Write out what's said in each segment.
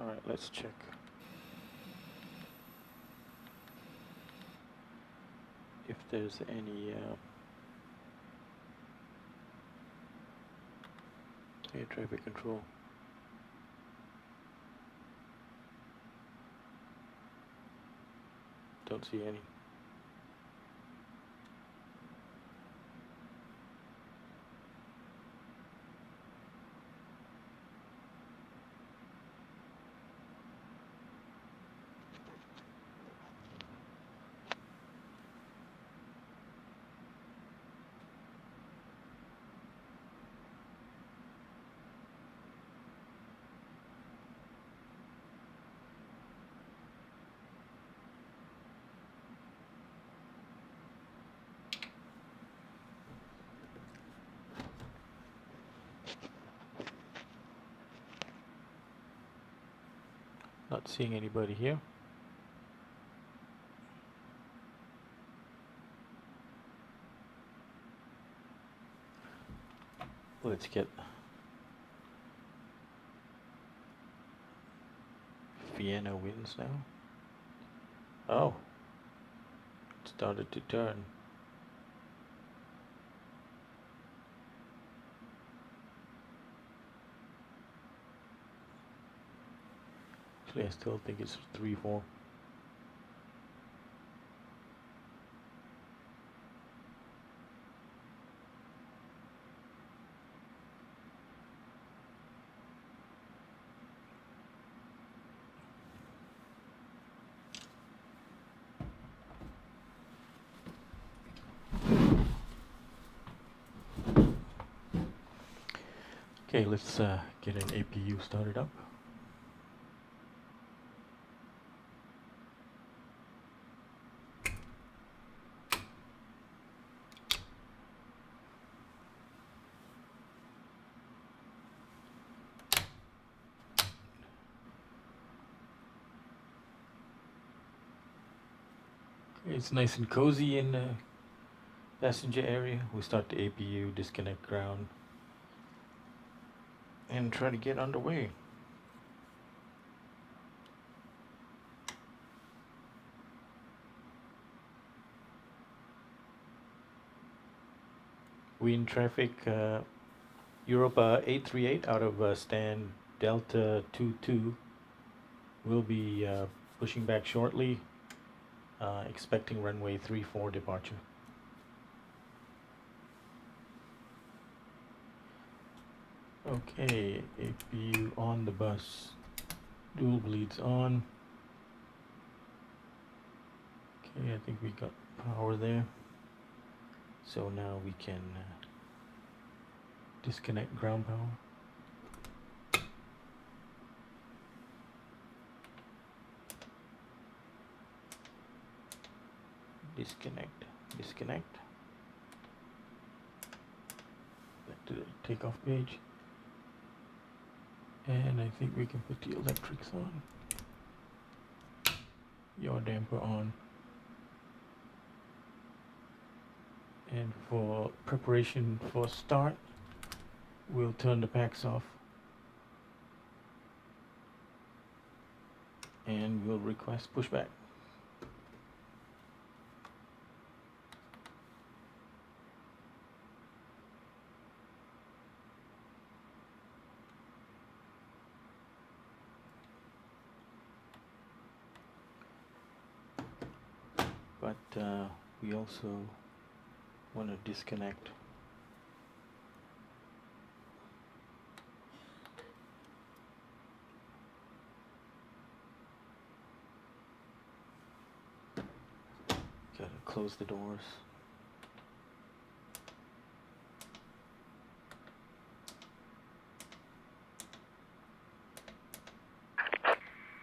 Alright, let's check. If there's any air traffic control. Don't see any. Not seeing anybody here. Let's get Vienna winds now. Oh, it started to turn. Actually, I still think it's 3-4. Okay, let's get an APU started up. It's nice and cozy in the passenger area. We start the APU, disconnect ground, and try to get underway. Wind traffic, Europa 838 out of stand Delta 22 will be pushing back shortly. Expecting runway 34 departure. Okay, APU on the bus. Dual bleeds on. Okay, I think we got power there. So now we can disconnect ground power. Disconnect. Back to the takeoff page. And I think we can put the electrics on. Yaw damper on. And for preparation for start, we'll turn the packs off. And we'll request pushback. But we also want to disconnect gotta close the doors.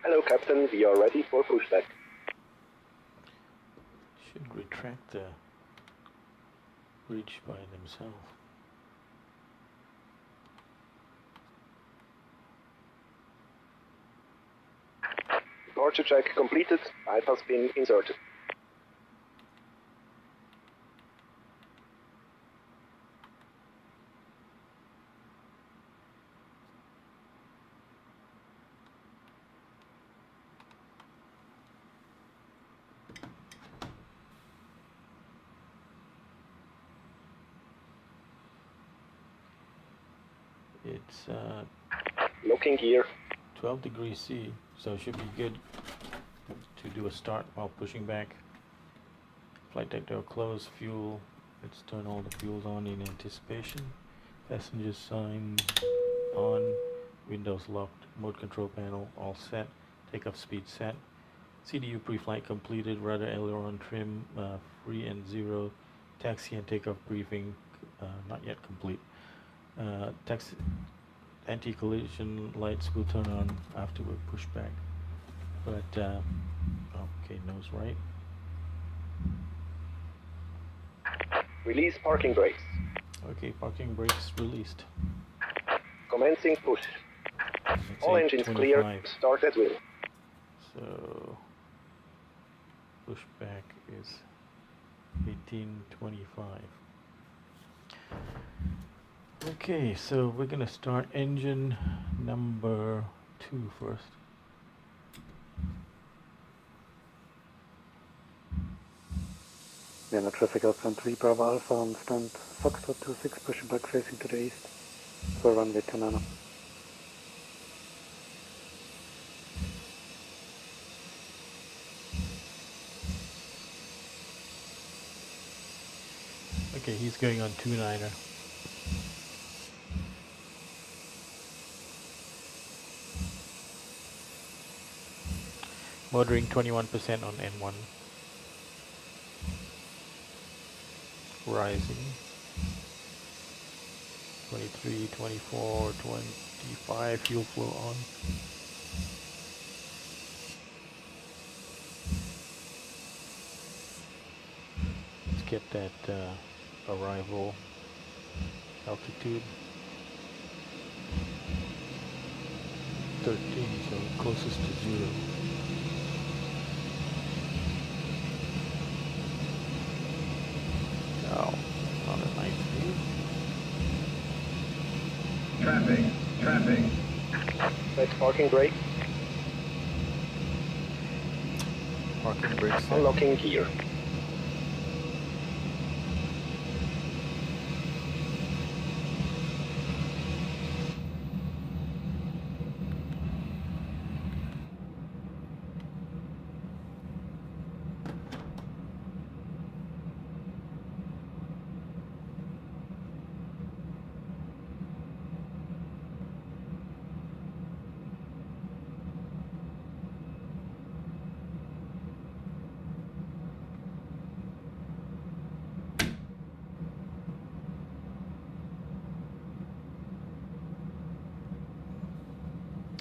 Hello Captain, we are ready for pushback. Should retract the bridge by themselves. Departure check completed, pipe has been inserted. It's Locking gear. 12 degrees C, so it should be good to do a start while pushing back. Flight deck door closed, fuel. Let's turn all the fuels on in anticipation. Passenger signs on, windows locked, mode control panel all set, takeoff speed set. CDU pre-flight completed, rudder aileron trim free and zero, taxi and takeoff briefing not yet complete. Anti-collision lights will turn on after we push back. But, okay, nose right. Release parking brakes. Okay, parking brakes released. Commencing push. Let's All say engines 25. clear. Start at will. So, pushback is 1825. Okay, so we're gonna start engine number 2 first. Vienna traffic outside 3 Bravo Alpha on stand Foxtrot 26 pushing back facing to the east for runway 29. Okay, he's going on 29er. Motoring 21% on N1. Rising. 23, 24, 25, fuel flow on. Let's get that arrival altitude. 13, so closest to 0. Oh, not a nice view. Traffic. Let's parking brake. Parking brakes set. Unlocking gear.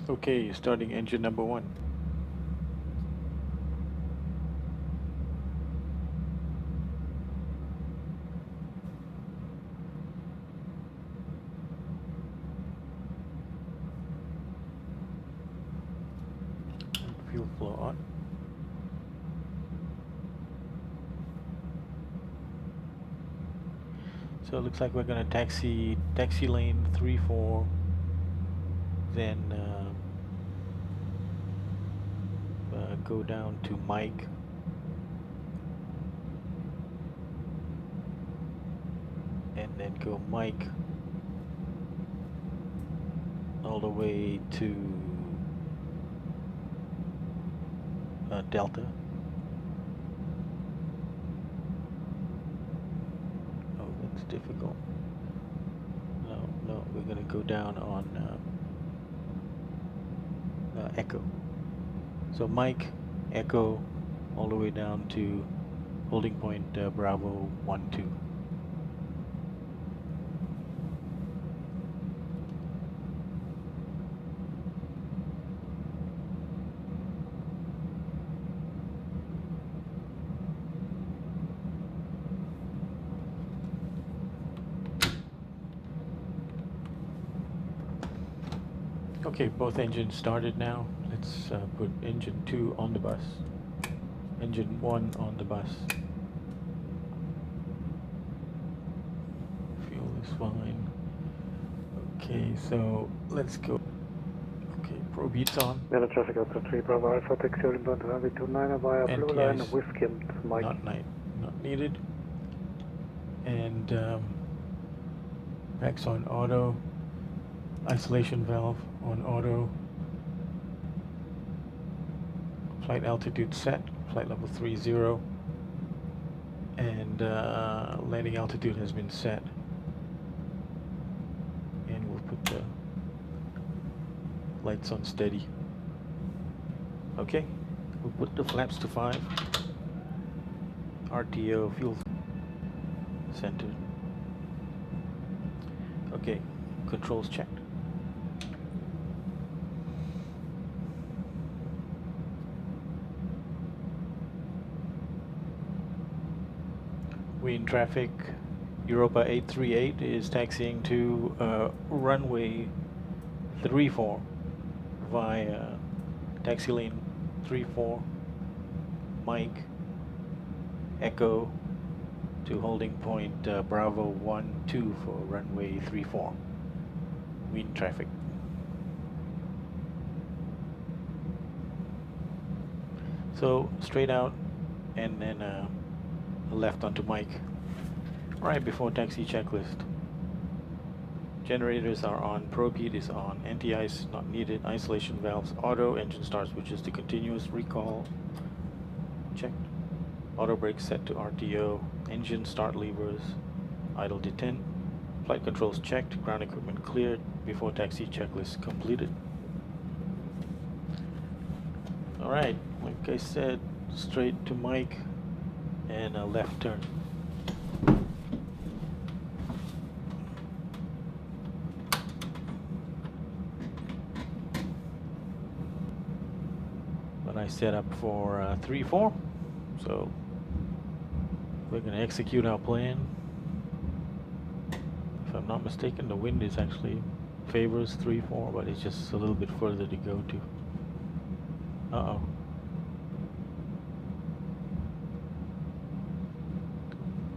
Okay, starting engine number 1. And fuel flow on. So it looks like we're gonna taxi lane 3-4, then go down to Mike, and then go Mike all the way to Delta. Oh, that's difficult. No, we're gonna go down on Echo. So Mike, Echo, all the way down to holding point Bravo 1-2. Okay, both engines started now. Let's put engine 2 on the bus. Engine 1 on the bus. Fuel is fine. Okay, so let's go. Okay, probe heat's on. Vienna traffic outside 3 Bravo Alpha, taxi inbound to runway 29 via blue line, NTIs whiskey and Mike. not needed. And Max on auto. Isolation valve on auto. Flight altitude set, flight level 30. And landing altitude has been set. And we'll put the lights on steady. Okay, we'll put the flaps to 5. RTO fuel centered. Okay, controls checked. Wind traffic, Europa 838 is taxiing to runway 34 via taxi lane 34, Mike, Echo to holding point Bravo 12 for runway 34. Wind traffic. So straight out and then left onto Mike. Right before taxi checklist. Generators are on, probe heat is on, anti-ice not needed, isolation valves, auto, engine start switches to continuous, recall checked, auto brake set to RTO, engine start levers, idle detent, flight controls checked, ground equipment cleared, before taxi checklist completed. Alright, like I said, straight to Mike and a left turn. But I set up for 3-4, so we're going to execute our plan. If I'm not mistaken, the wind is actually favors 3-4, but it's just a little bit further to go to. Uh-oh.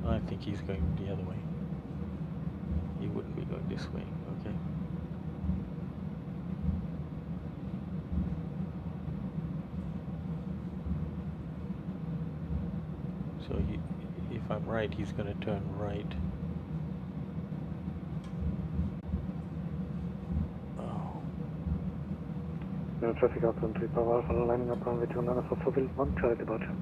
I think he's going the other way. He wouldn't be going this way, okay. So if I'm right, he's going to turn right. Oh. Traffic out on 3 Bravo Alpha, lining up runway 29 for Seville, 1 charge departure.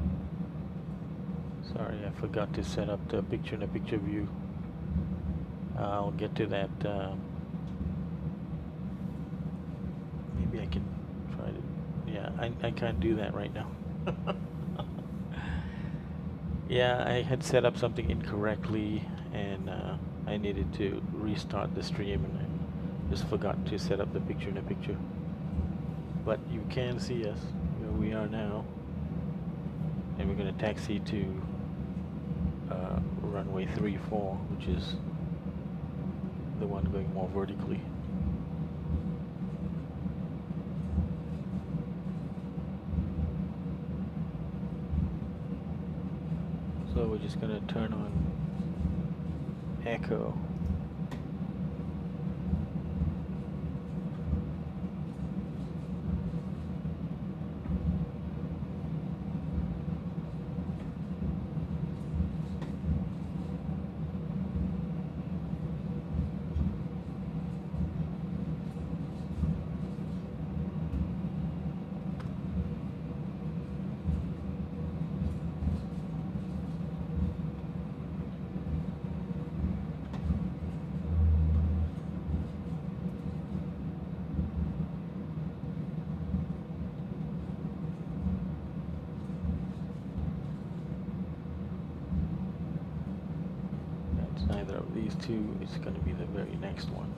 Sorry, I forgot to set up the picture-in-a-picture view. I'll get to that. Maybe I can try to. Yeah, I can't do that right now. Yeah, I had set up something incorrectly, and I needed to restart the stream, and I just forgot to set up the picture-in-a-picture. But you can see us where we are now, and we're going to taxi to runway 34, which is the one going more vertically. So we're just going to turn on Echo. Neither of these two, it's going to be the very next one.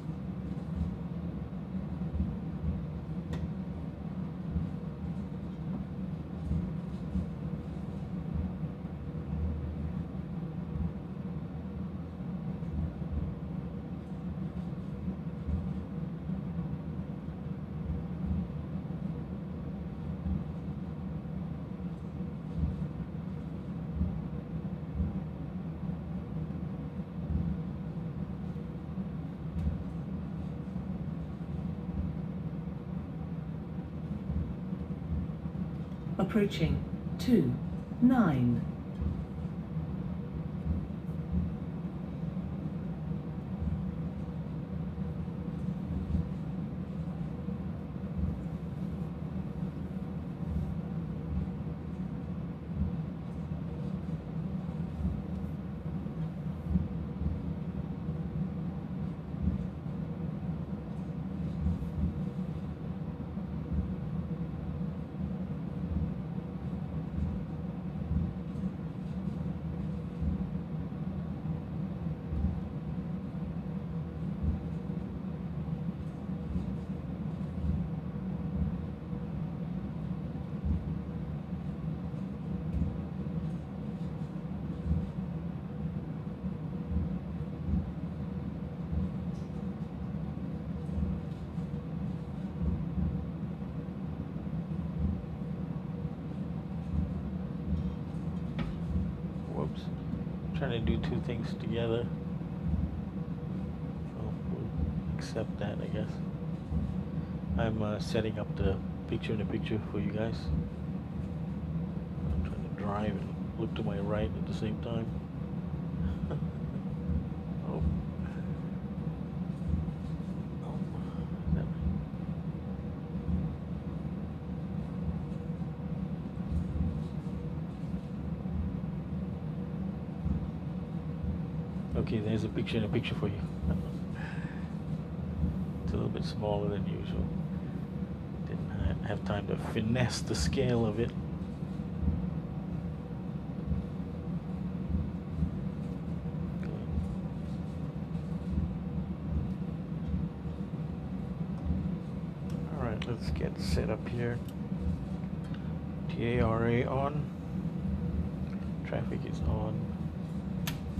Approaching 29. trying to do two things together. So we'll accept that, I guess. I'm setting up the picture-in-a-picture for you guys. I'm trying to drive and look to my right at the same time. Oh. Oh. Okay, there's a picture-in-a-picture for you. It's a little bit smaller than usual. Didn't have time to finesse the scale of it. Okay. All right, let's get set up here. TARA on. Traffic is on.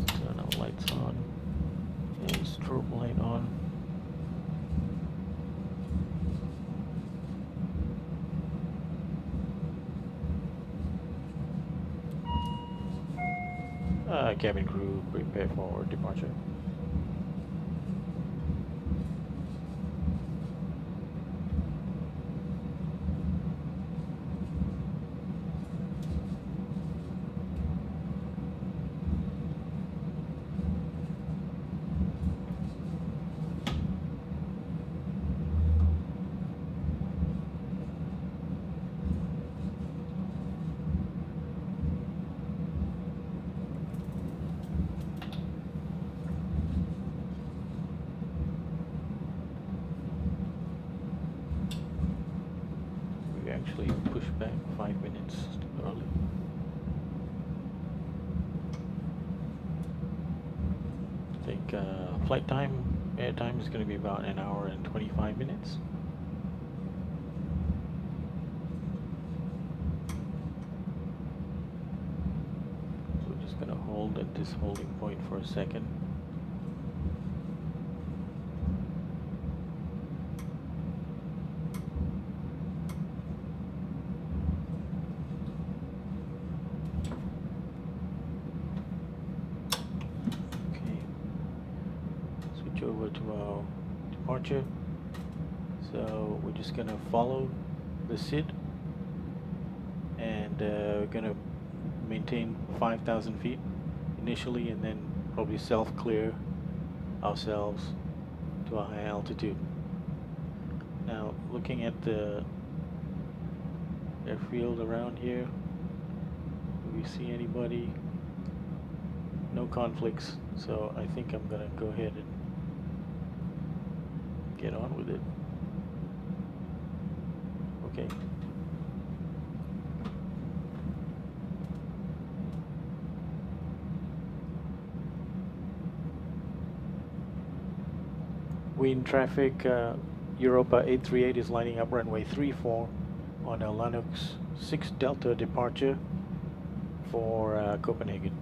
Turn our lights on. And strobe light on. Cabin crew, prepare for departure. Actually push back 5 minutes early. I think flight time, air time is going to be about 1 hour and 25 minutes. We're just going to hold at this holding point for a second. Over to our departure. So we're just gonna follow the SID, and we're gonna maintain 5,000 feet initially, and then probably self-clear ourselves to a high altitude. Now, looking at the airfield around here, do we see anybody? No conflicts, so I think I'm gonna go ahead and get on with it. Okay. Wind traffic, Europa 838 is lining up runway 34 on a Linux 6 Delta departure for Copenhagen.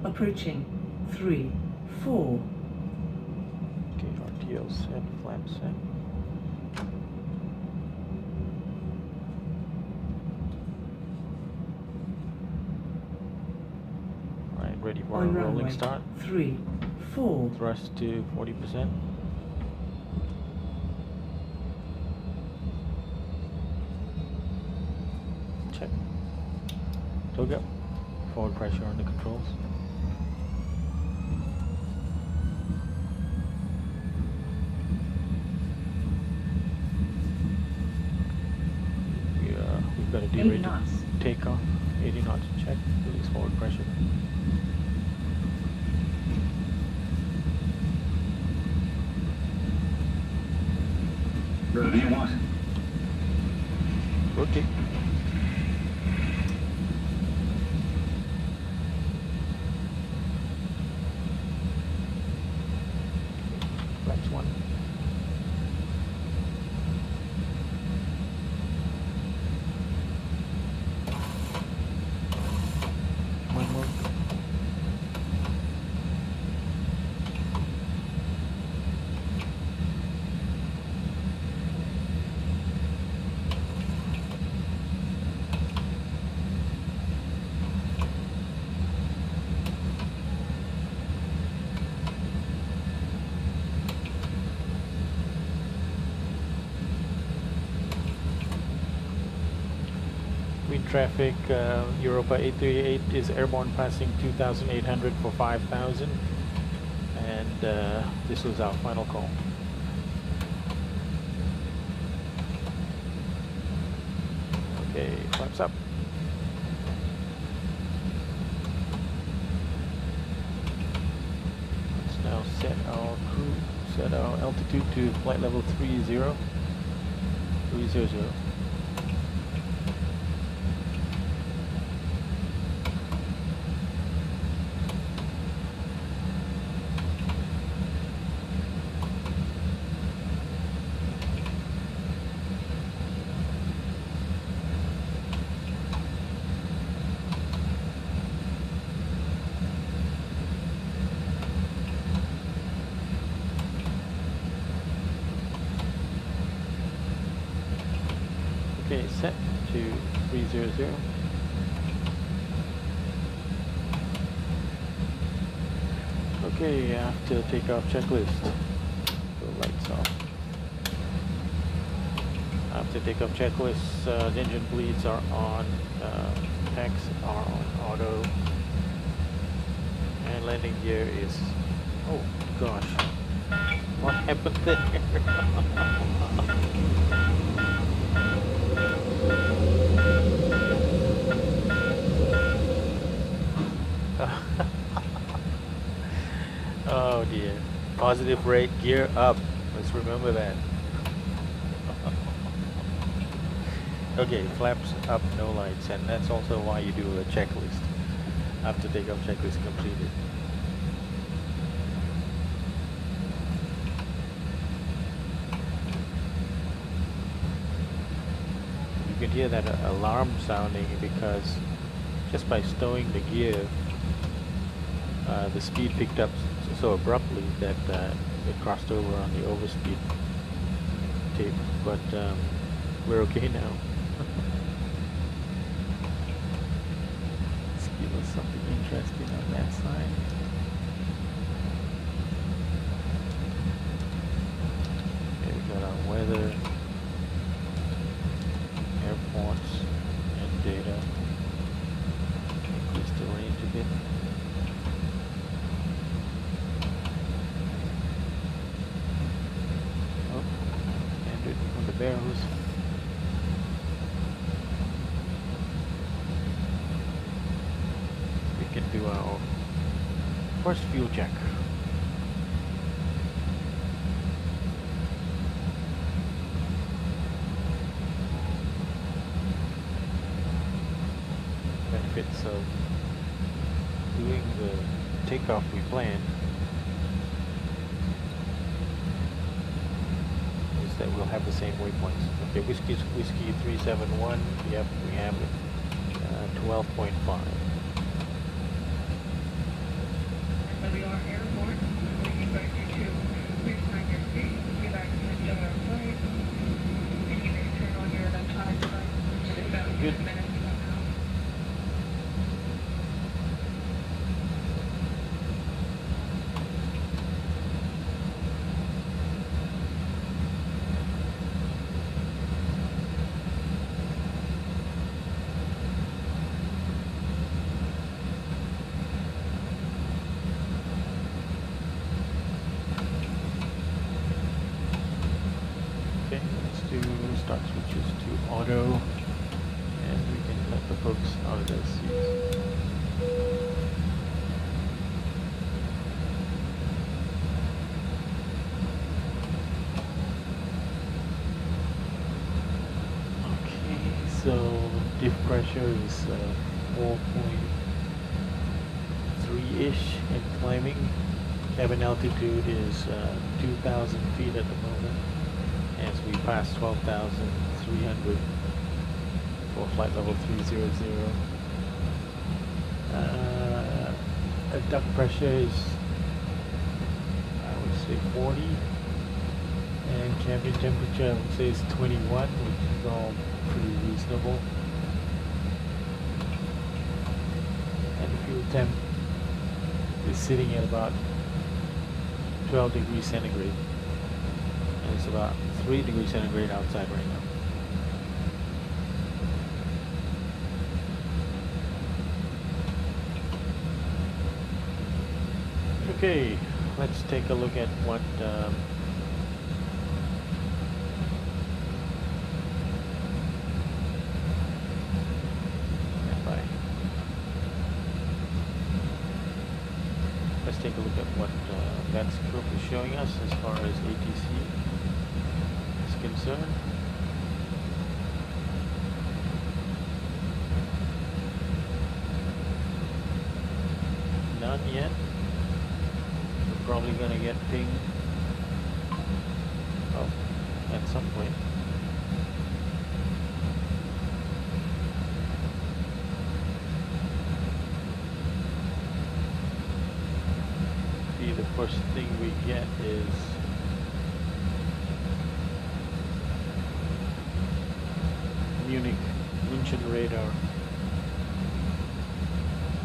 Approaching 3, 4. Okay, RTO set, flap set. Alright, ready for a On rolling runway start. 3, 4. Thrust to 40%. Check. Toga. Forward pressure on the controls. We've got a D-rate to takeoff. 80 knots, check. Release forward pressure. Ready, one. Rotate. Flaps 1. wind traffic, Europa 838 is airborne passing 2,800 for 5,000, and this was our final call. Okay, flaps up. Let's now set our altitude to flight level 300. Okay, set to 300. Okay, after takeoff checklist, the lights off. After takeoff checklist, engine bleeds are on, packs are on auto, and landing gear is, oh gosh, what happened there? Oh dear. Positive rate, gear up. Let's remember that. Okay, flaps up, no lights, and that's also why you do a checklist after takeoff checklist completed. You can hear that alarm sounding because just by stowing the gear, the speed picked up so abruptly that it crossed over on the overspeed tape, but we're okay now. Let's give us something interesting on that side. Okay, we got our weather, airports, and data. Increase the range a bit. Barrels. We can do our first fuel check. Benefits of doing the takeoff we planned that we'll have the same waypoints. Okay, whiskey 371, yep, we have it. 12.5. We are airborne. We get back to please find your seat. Get back to the other flight. And you may turn on your electronic device. It's about 6 minutes from now. Start switches to auto, and we can let the folks out of their seats. Okay, so diff pressure is 4.3-ish and climbing. Cabin altitude is 2,000 feet at the moment, as we pass 12,300 for flight level 300. Duct pressure is, I would say, 40, and cabin temperature I would say is 21, which is all pretty reasonable. And the fuel temp is sitting at about 12 degrees centigrade. And it's about 3 degrees centigrade outside right now. Okay, let's take a look at what let's take a look at what that scope is showing us as far as ATC is concerned. None yet. We're probably gonna get ping at some point. See, the first thing we get is Munchen Radar.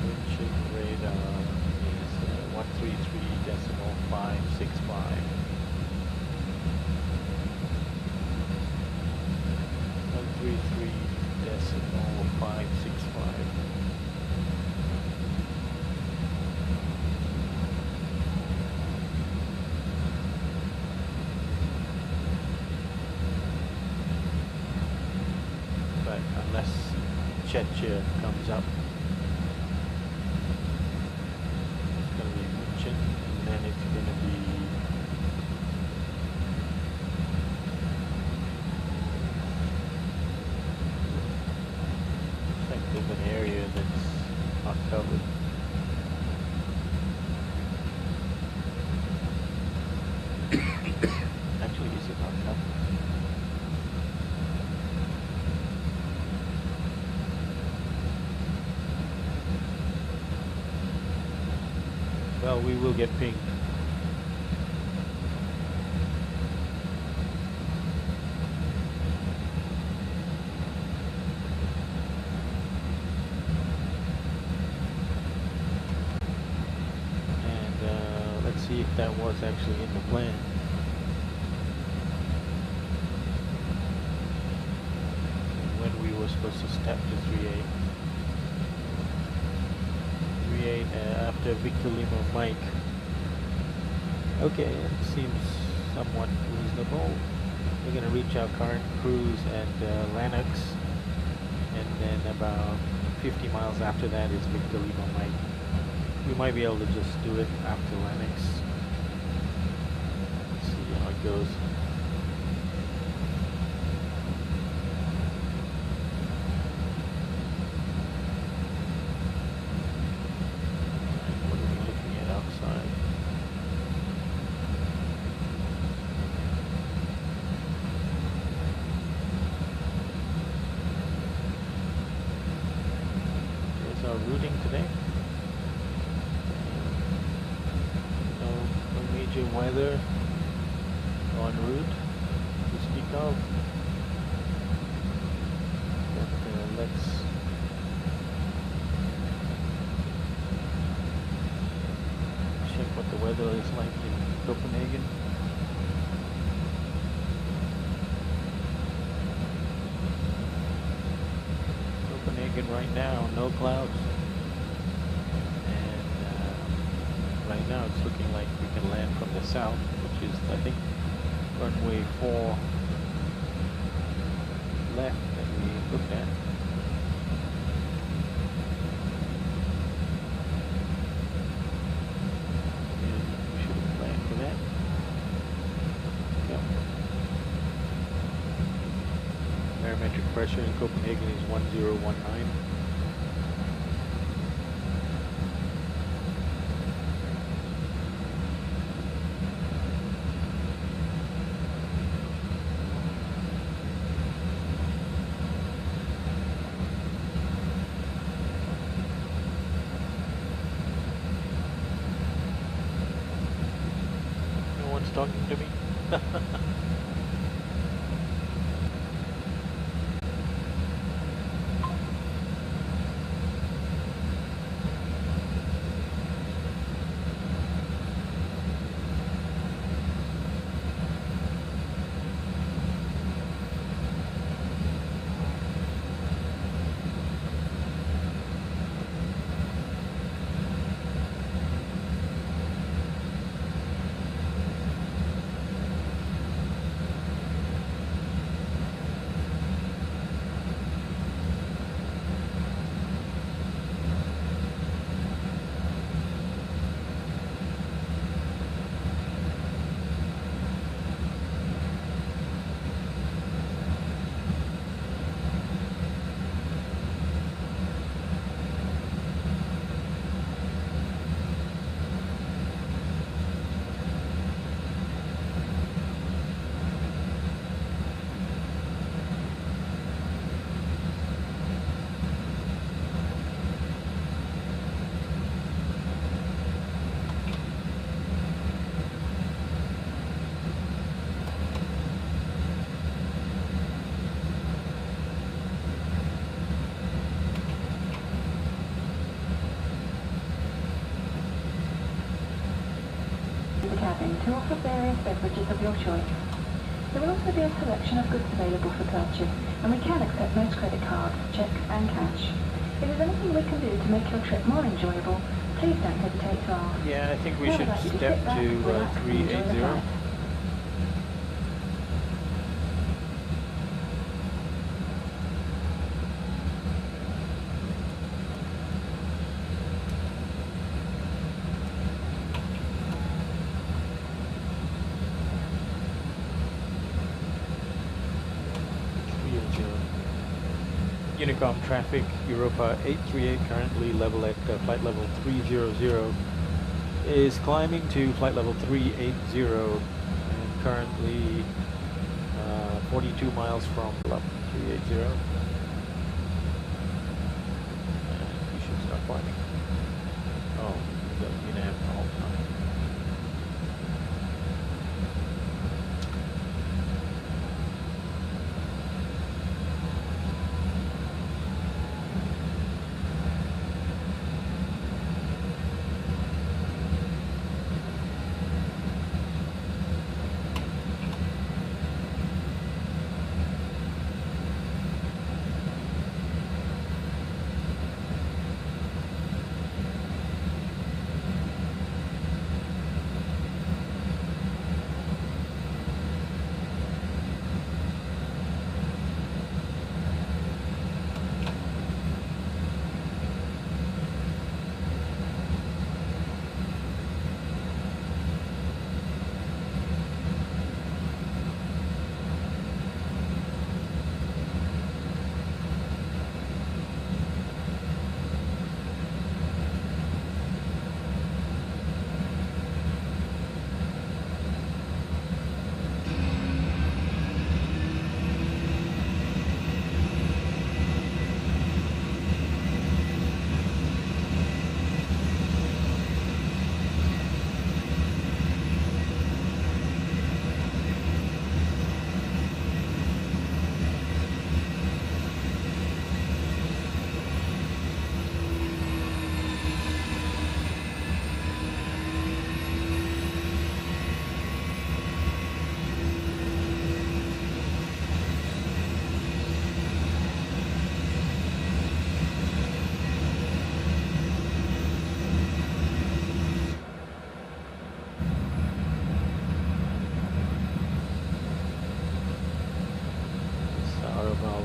Munchen Radar is 133.565. 133.565. But unless Chapter comes up, it's going to be Munchen, and then it's going to be like there's an area that's not covered. Actually, is it not covered? Well, we will get pinged. And let's see if that was actually in the plan. When we were supposed to step to 3A. After Victor Lima Mike. Okay, it seems somewhat reasonable. We're going to reach our current cruise at Lennox, and then about 50 miles after that is Victor Lima Mike. We might be able to just do it after Lennox. Let's see how it goes. Routing today. No major weather en route to speak of. But let's check what the weather is like in Copenhagen. Copenhagen right now, no clouds. Right now it's looking like we can land from the south, which is I think runway 4 left that we looked at. And we should have planned for that. Yep. Barometric pressure in Copenhagen is 1019. Talking to me. station to offer various beverages of your choice. There will also be a selection of goods available for purchase, and we can accept most credit cards, checks and cash. If there's anything we can do to make your trip more enjoyable, please don't hesitate to ask. Yeah, I think we Now should I'd like you to step sit back, to relax, and enjoy the 380. flight. Unicom traffic, Europa 838, currently level at flight level 300, is climbing to flight level 380, and currently 42 miles from level 380. And we should start climbing. Oh, we got VNAV the whole time.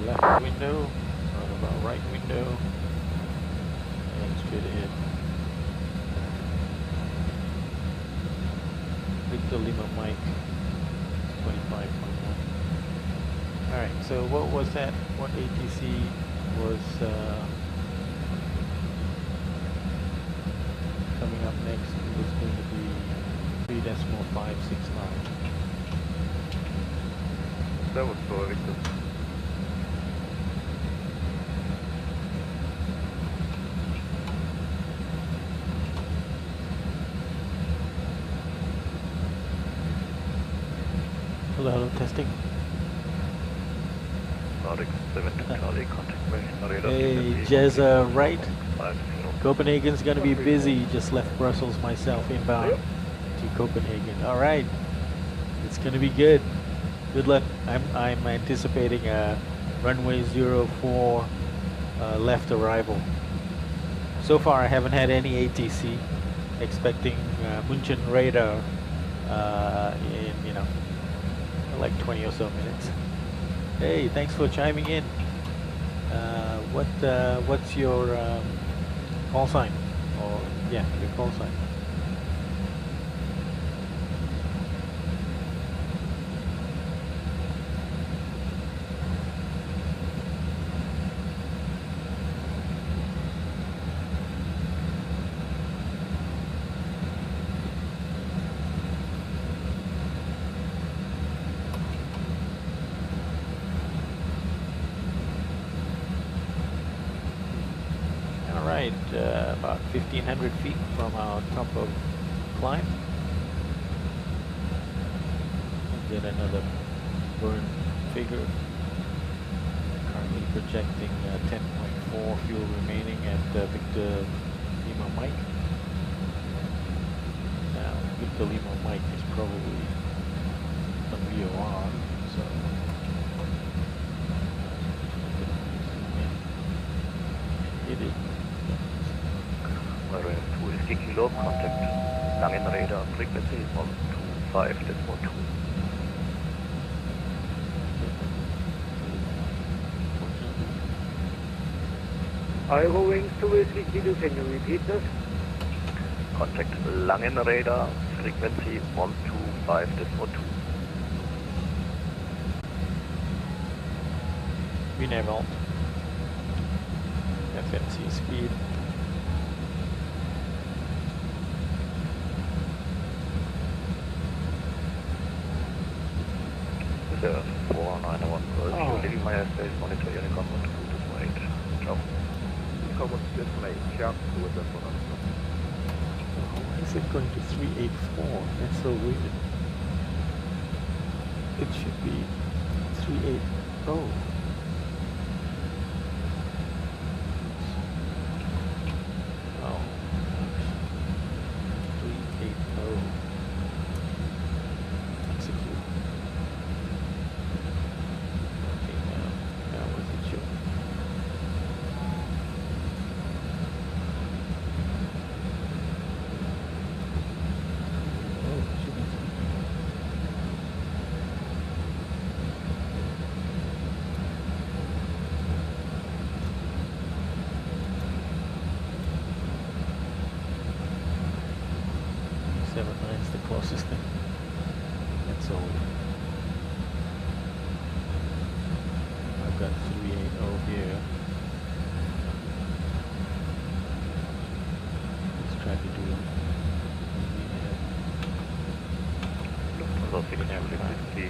Left window, out of our right window, and straight ahead. Victor Lima Mike, 25.1. Alright, so what was that? What ATC was coming up next? It was going to be 3.569. That was for Victor. Hello, hello, testing. Nordic 7 to Charlie, contact me. Hey, Jezza, right? Copenhagen's gonna be busy. Just left Brussels myself, inbound to Copenhagen. All right, it's gonna be good. Good luck. I'm anticipating a runway 04 left arrival. So far, I haven't had any ATC. Expecting Munchen Radar in like 20 or so minutes. Hey, thanks for chiming in. What's your call sign? Or yeah, your call sign. About 1,500 feet from our top of climb. Get another burn figure. Currently projecting 10.4 fuel remaining at Victor Lima Mike. Now Victor Lima Mike is probably on VOR, so hit it. Runway 2 is kilo, contact Langen Radar, frequency 125.2. Euro wings to Whiskey Kilo, can you repeat this? Contact Langen Radar, frequency 125.2. Vienna Volt. FNC speed. This is 491. If you're leaving my airspace, monitor Unicom 128. Ciao. Unicom 128. Ciao. Why is it going to 384? That's so weird. It should be 380. Oh. 380. Execute. Okay, now was it show? Oh, should be. Is the closest thing. That's all. I've got 380 here. Let's try to do it. Also, frequency,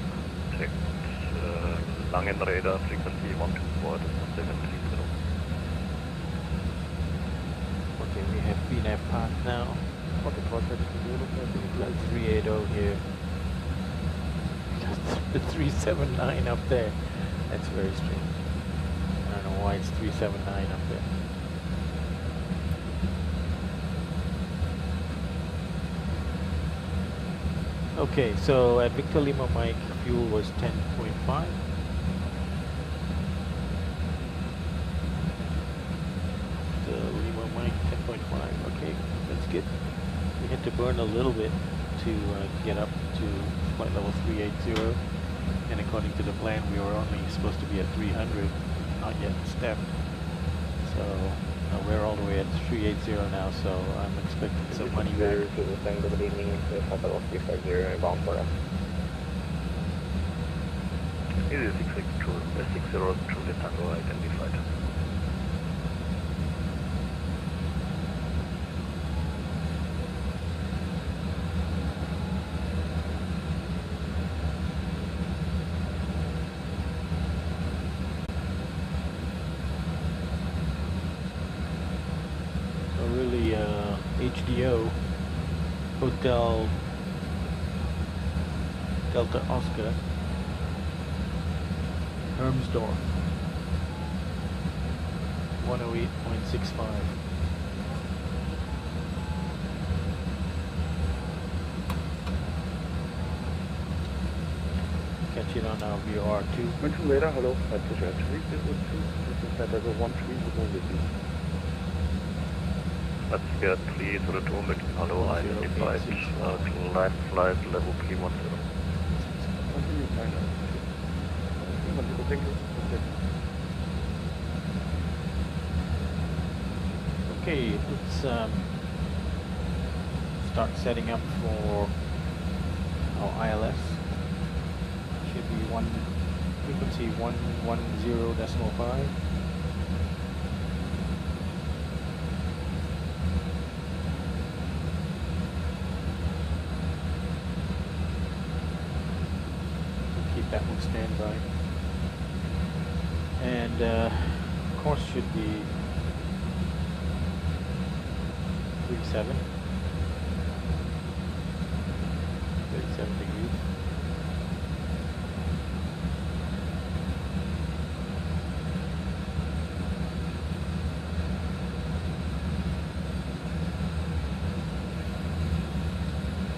contact Langen Radar, frequency 124, das ist 730. Okay, we have VNAV path now. Okay, process like 380 here. The 379 up there. That's very strange. I don't know why it's 379 up there. Okay, so at Victor Lima Mike, fuel was 10.5. The Lima Mike 10.5. Okay, that's good. We had to burn a little bit to get up to flight level 380, and according to the plan we were only supposed to be at 300, not yet stepped. So we're all the way at 380 now, so I'm expecting some money back. Good evening, Shuttle 350 bound for us. It is 602 Tango identified. HDO, Hotel Delta Oscar, Hermsdorf, 108.65. Catch it on our VOR2. Munchen Radar, hello, Pushback 302, this is Radar 13 with you. Let's get 302 mit Hallo identified, climb flight level P10. Okay, let's start setting up for our ILS. Should be frequency 110.5. That will stand by, and course should be 37 degrees.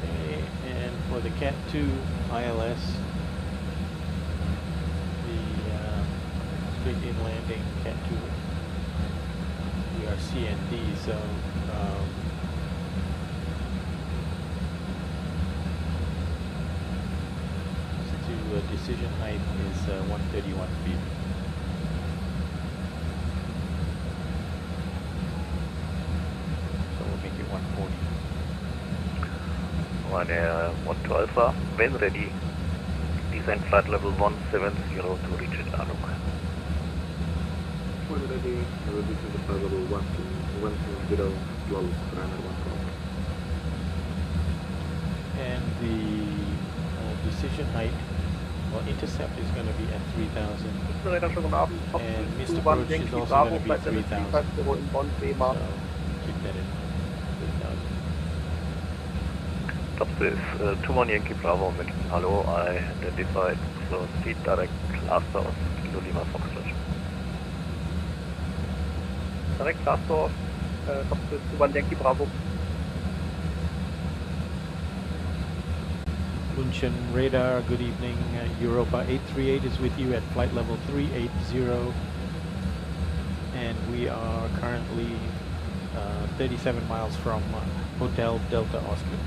Okay, the Cat 2 ILS, the straight in landing Cat 2, we are CND, so decision height is 131 feet. So we'll make it 140. Ryanair 1 to Alpha, when ready, descend flight level 170 to reach it Anuk. When ready, this is the flight level 170, close, runner 1 And the decision height, well, intercept is going to be at 3,000. Radar schönen Abend. And missed approach is also going to be 3,000. So keep that in mind. 3,000. Top this 2-1 Yankee Bravo, München, hello, I identified proceed direct cluster of Kilo Lima Foxtrot. Direct cluster of top this 2-1 Yankee Bravo. Munchen Radar, good evening. Europa 838 is with you at flight level 380. And we are currently 37 miles from Hotel Delta Oscar.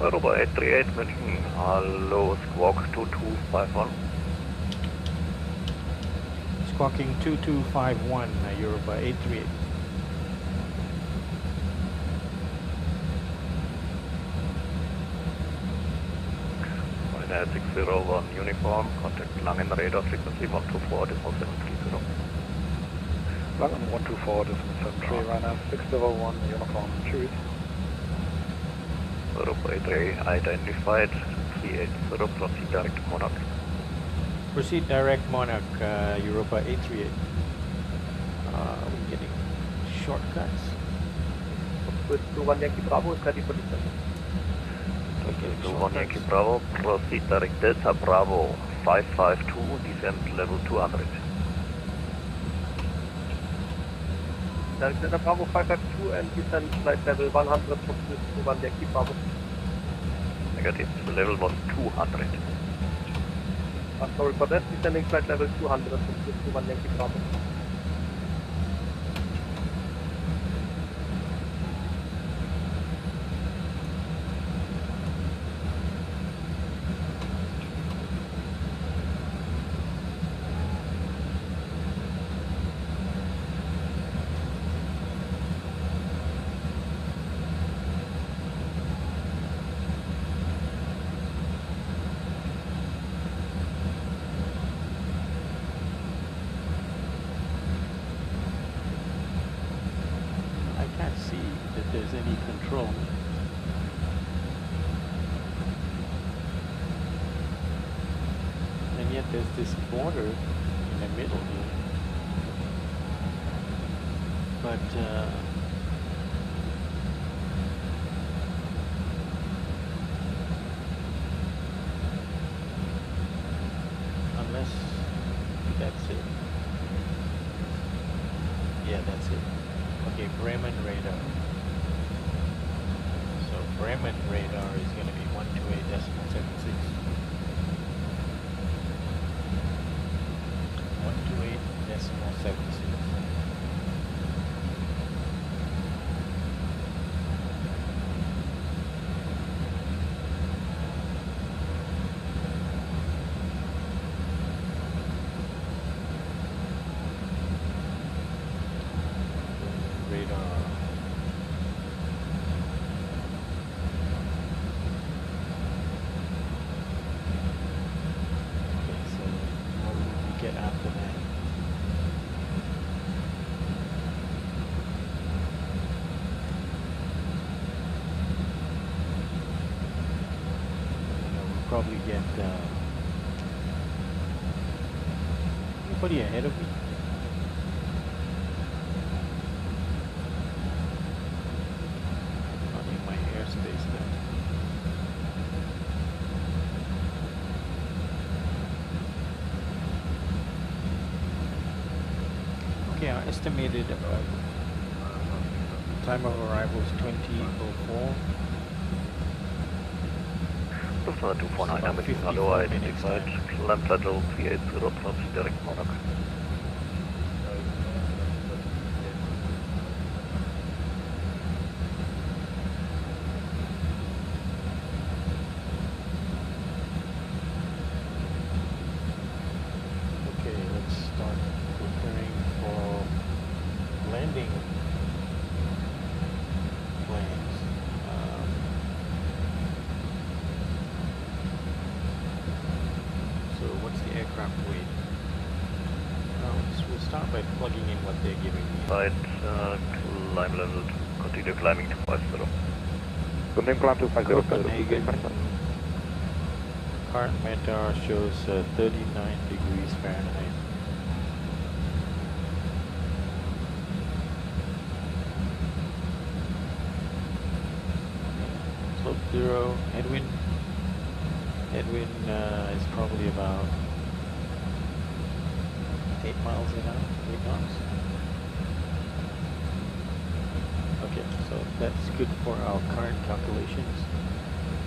Europa 838 München, hello, squawk 2251. Squawking 2251, Europa 838. Ryanair 601 uniform, contact Langen Radar frequency 124.730. Langen 124.730, Ryanair 601 uniform, choose. Europa 838 identified 380, proceed direct MONAK. Proceed direct MONAK, Europa 838. We're getting shortcuts. 2-1 Yankee Bravo is ready for descent. Okay, 2-1 Yankee Bravo, proceed direct Delta Bravo 552, descent level 200. Direct Delta Bravo 552 and descent flight level 100 from 2-1 Yankee Bravo. Negative, the level was 200. Sorry for that, descending flight level 200 from 2-1 Yankee Bravo. There's any control. And yet there's this border in the middle here. But unless that's it. Yeah, that's it. Okay, Bremen Radar. Bremen Radar is going to be 128.76. 128.76. Radar. After that, we'll probably get anybody ahead of me. Not in my airspace now. Okay, our estimated time of arrival is 20:04. Lufthansa 249, About I'm 54 hello, minutes identified. Climb Title 380, approach direct MONAK. Okay, let's start preparing for landing plans. So what's the aircraft weight? We'll start by plugging in what they're giving me. Right, climb level, continue climbing to 50. Continue climb to 50. Copenhagen current METAR shows 39 degrees Fahrenheit. Slope 0, headwind. Headwind is probably about 8 miles an hour, 8 knots. Okay, so that's good for our current calculations.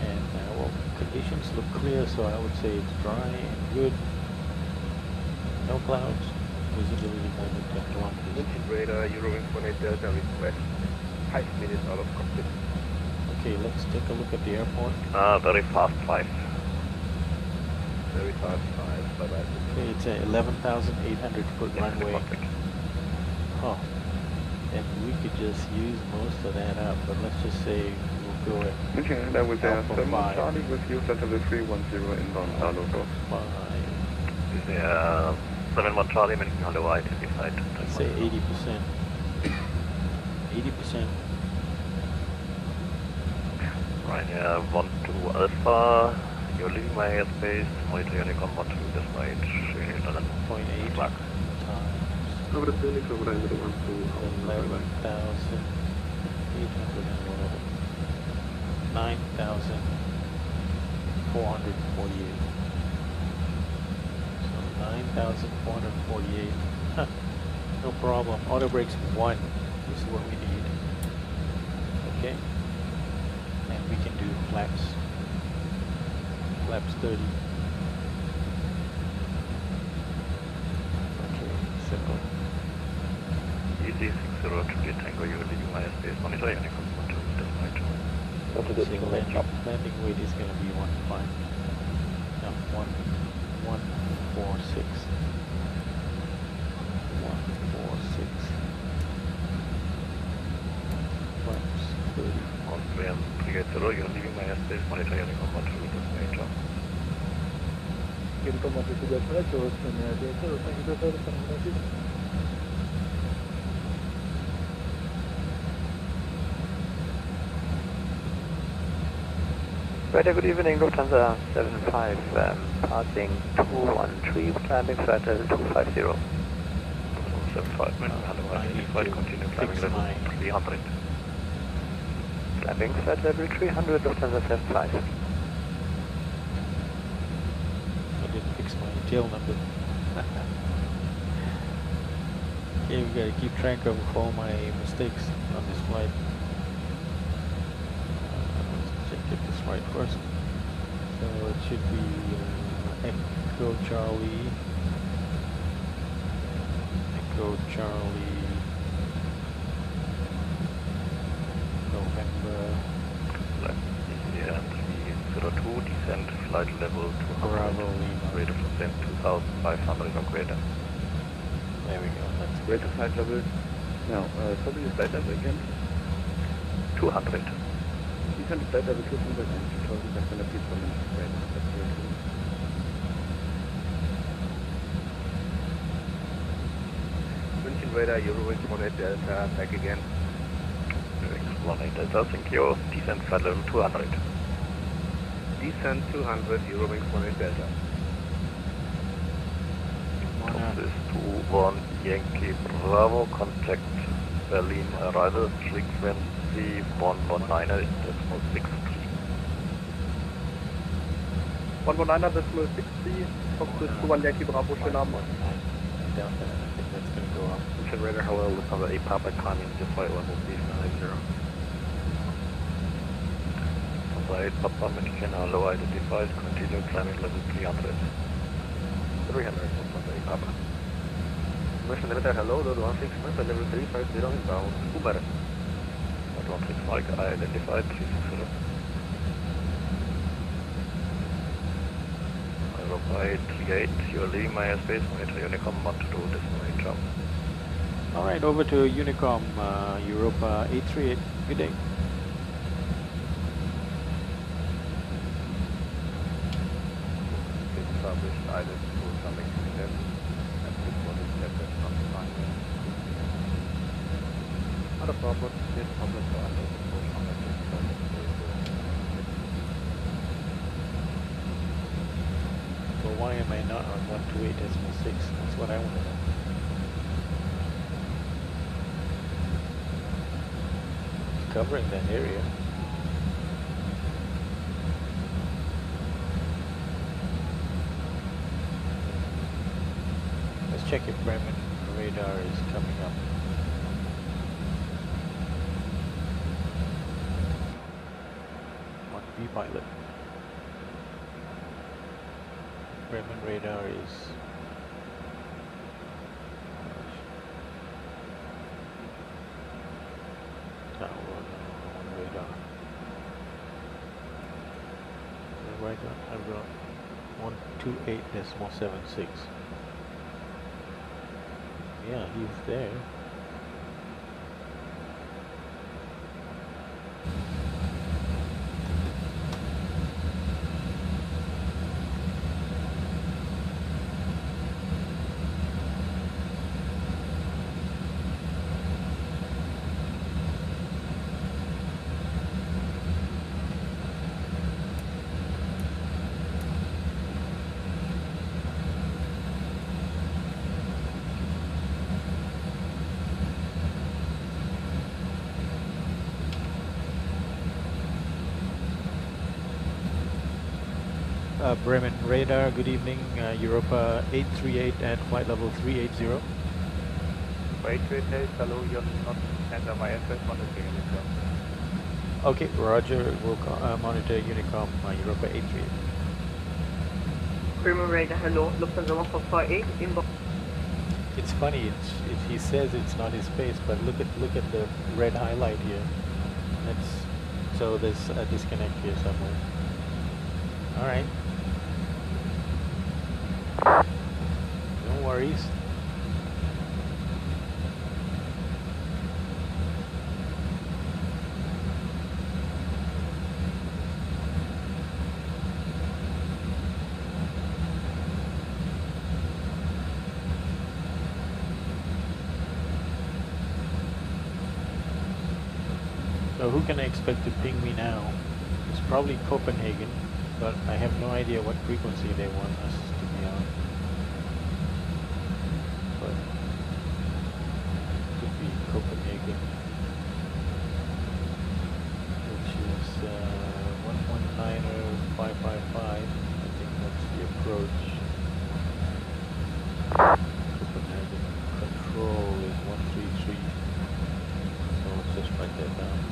And well, conditions look clear, so I would say it's dry and good. No clouds. Visibility more than 10 kilometers. Munchen Radar, Eurowings 18 Delta request. 5 minutes out of cockpit. Okay, let's take a look at the airport. Very fast 5. Very fast 5, bye-bye. Okay, it's a 11,800 foot runway. Oh, and we could just use most of that up, but let's just say we'll go at Munchen Radar with Alpha 7 5. Charlie with you, Center 310 inbound, Alpha 5. Is there 71 Charlie, Munchen, hello, identified. Let's say 80%. 80%. Ryanair 12 Alpha, you're leaving my airspace, monitor Unicom 12, that's right, 0.8 Black. times Over the Phoenix, over the 12. 11,800 and whatever. 9,448. So 9,448. No problem. Auto brakes 1 is what we need. Okay. And we can do flaps. Flaps 30. Okay, simple. Easy 60 to get Tango, you're leaving my airspace, monitor Unicom 12, that's right. So landing weight is going to be 1.5. No, 146. 146. Flaps 30. Austrian 380, you're leaving my airspace, monitor Unicom 12, that's right. Unicom 12, that's right, so it's an airspace, thank you for the Radar, good evening, Lufthansa 75, passing 213, climbing flight level 250. 75, hello, identified, continue climbing level 300. Climbing flight level 300, Lufthansa 75. I didn't fix my tail number. Okay, we gotta keep track of all my mistakes on this flight. Let's get this right first. So it should be Echo Charlie, November, Yeah, 302, descent, flight level 200. Bravo Lima. Rate of descent 2,500 or greater. There we go. That's Rate of flight level. Now, probably flight level again. 200. Descent flight level 200 and 2,500 feet from Munchen Radar. That's very cool. Munchen Radar, Eurowings 18 Delta, back again. Eurowings 18 Delta, thank you. Descent flight level 200. Descent 200, Eurowings 18 Delta. MONAK. This is 21 Yankee Bravo, contact Berlin arrival, frequency 119, decimal 63. 119er, decimal 60, Foxtrot 21 Yankee Bravo, schönen Abend. I doubt that. I think that's gonna go up. Munchen Radar, hello, Lufthansa 8 Papa, climbing to flight level 350. Lufthansa Alpha 8 Papa Munchen low identified, continue climbing level 300. 300, Papa. Mission level hello, load 169, level 350 inbound. Uber. 165 identified, 360. Europa 838, you are leaving my airspace, monitor Unicom, monitor to decimal jump. Alright, over to Unicom, Europa 838, good day. Established either to some extent, and this was accepted from the final. Not a problem, this problem for under the push on the So why am I not on 128.6? That's what I want to know. It's covering that area. Let's check if Bremen Radar is coming up. One B pilot. Bremen Radar is tower on radar. Right on, I've got 128.76. Yeah, he's there. Bremen Radar, good evening, Europa 838 at flight level 380. 838, hello, you're not under my airspace, monitor Unicom. Okay, roger, we'll monitor Unicom, Europa 838. Bremen Radar, hello, Lufthansa 148, inbound. It's funny, he says it's not his space, but look at the red highlight here. So there's a disconnect here somewhere. Alright. No worries. So who can I expect to ping me now? It's probably Copenhagen, but I have no idea what frequency they want us to be on. But it could be Copenhagen, which is 119er 555. I think that's the approach. Copenhagen control is 133. So let's just write that down.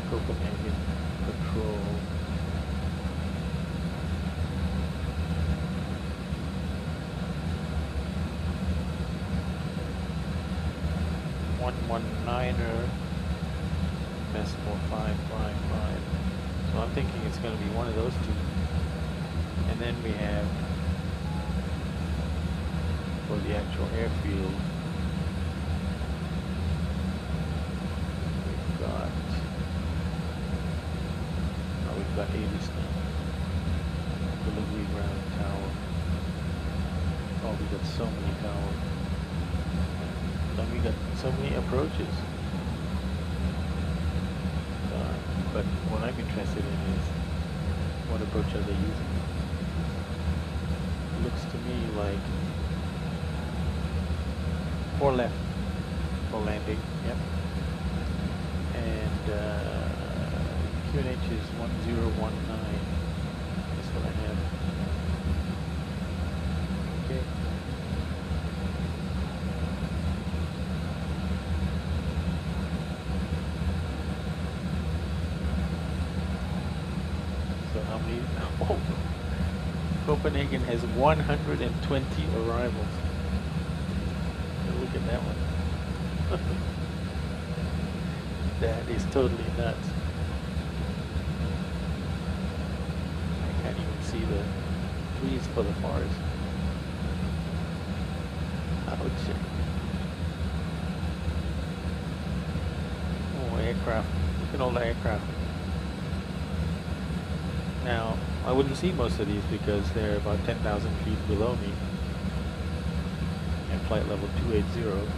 Copenhagen control 119er decimal 555. So I'm thinking it's going to be one of those two. And then we have for the actual airfield, we've got Avis now. Delivery ground tower. Oh, we got so many towers. And we got so many approaches. But what I'm interested in is what approach are they using? It looks to me like 4 left for landing. Yep. And QNH is 1019. That's what I have. Okay. So how many? Oh, Copenhagen has 120 arrivals. Look at that one. That is totally nuts. I can't even see the trees for the forest. Ouch. Oh, aircraft. Look at all the aircraft. Now, I wouldn't see most of these because they're about 10,000 feet below me at flight level 280.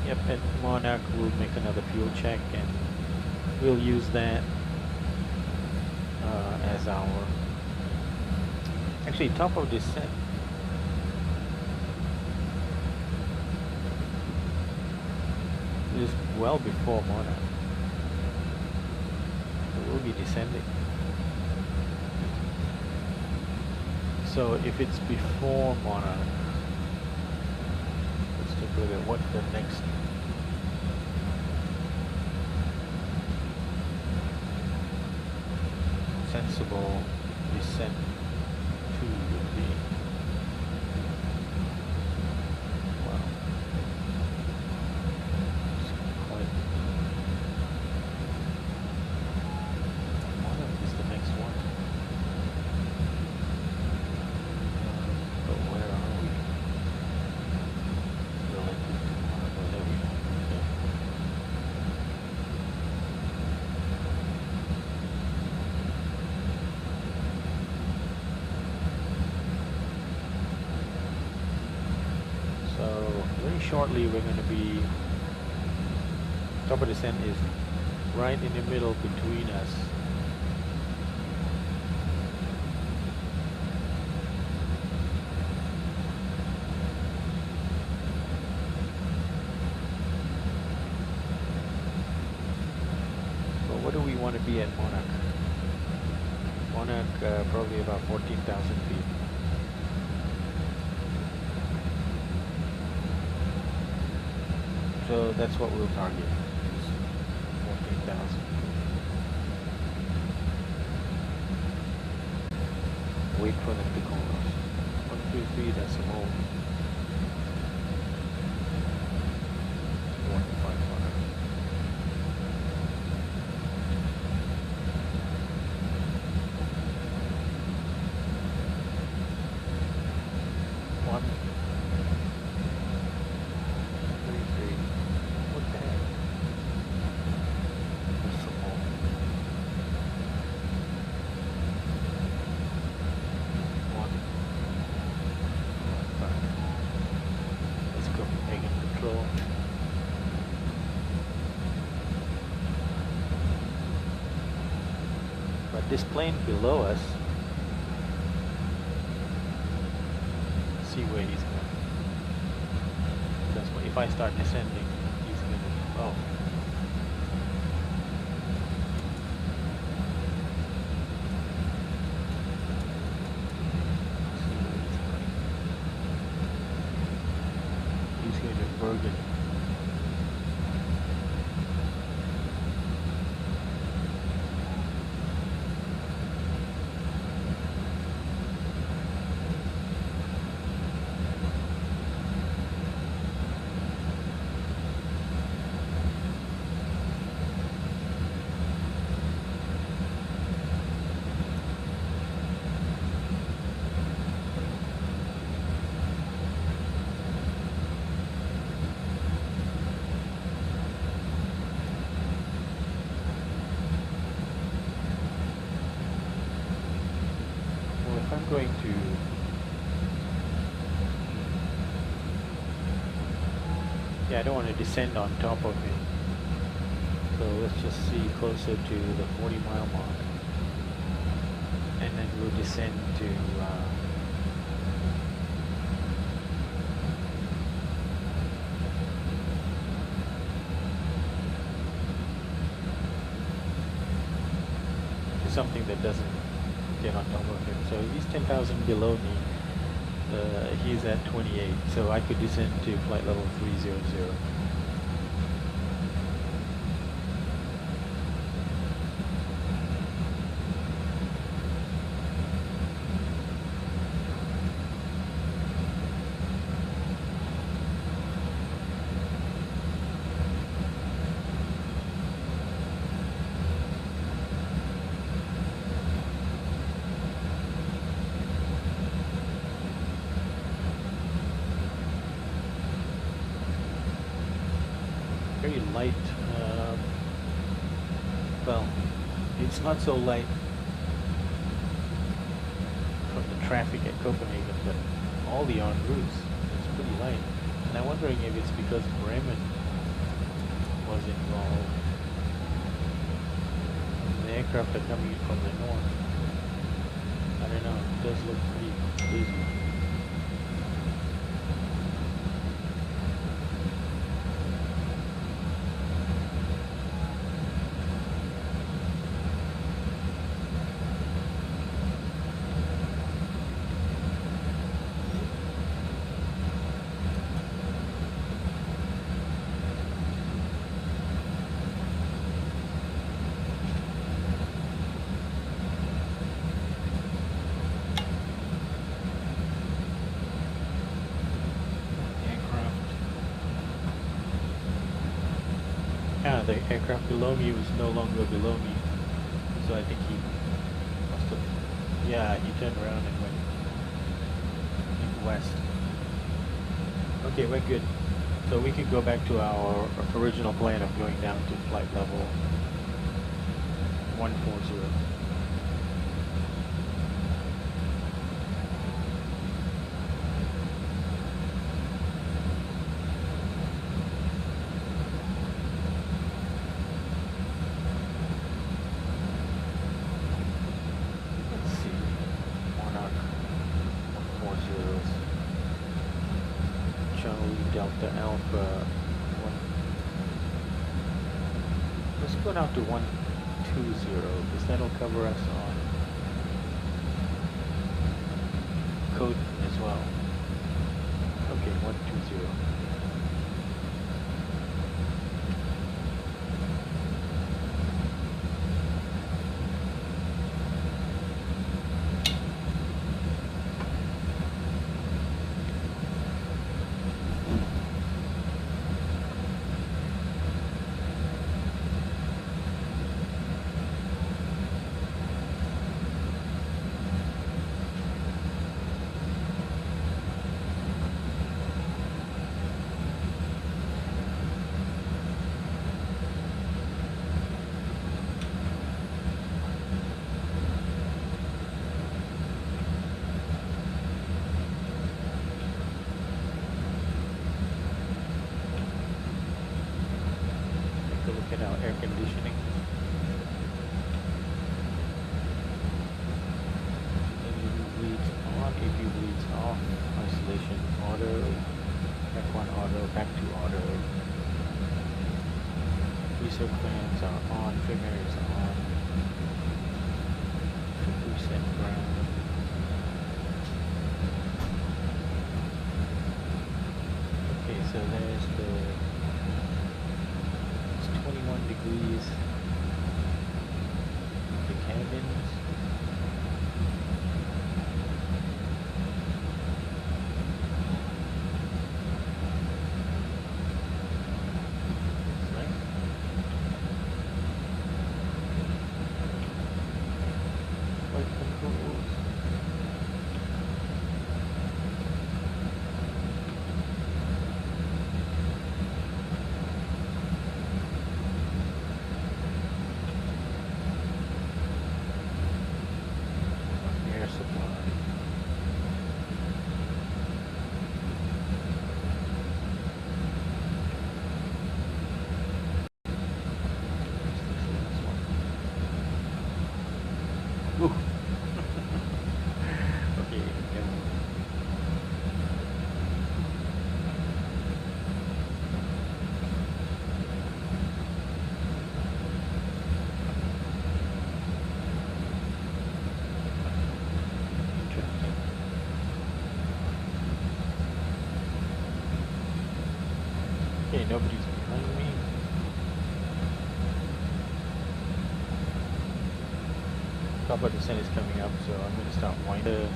Yep, at MONAK we'll make another fuel check and we'll use that as our actually top of descent. This is well before MONAK. So we'll be descending. So if it's before MONAK, let's take a look at what the next sensible descent to would be. Wow. It's quite. One is the next one. But where are we? Relative to one. Oh, there we go. Okay. Very shortly we're going to be, top of descent is right in the middle between us. So what do we want to be at MONAK? MONAK probably about 14,000 feet. So that's what we'll target, is 14,000. Wait for them to call us. 123 decimal. 155. This plane below us, see where he's going. That's what, if I start descending, he's going to, oh. See where he's going. He's going to Bergen. Yeah, I don't want to descend on top of it. So let's just see closer to the 40-mile mark. And then we'll descend to something that doesn't get on top of him. So he's 10,000 below me. He's at 28, so I could descend to flight level 300. Very light, well, it's not so light from the traffic at Copenhagen, but all the en routes, it's pretty light. And I'm wondering if it's because Bremen was involved. The aircraft are coming in from the north. I don't know, it does look pretty busy. The aircraft below me was no longer below me, so I think he must have, yeah, he turned around and went west. Okay, we're good. So we could go back to our original plan of going down to flight level 140. Delta Alpha 1. Let's go down to 120 because that'll cover us on Codan as well. Okay, 120. Look at our air conditioning. APU bleeds on, APU bleeds off, isolation auto, F1 auto, back to auto. Reset fans are on, trimmers on, 50% ground. Okay, so there's the 21 degrees. The cabins. Right. Flight controls. nobody's behind me. Couple descent is coming up, so I'm going to start winding.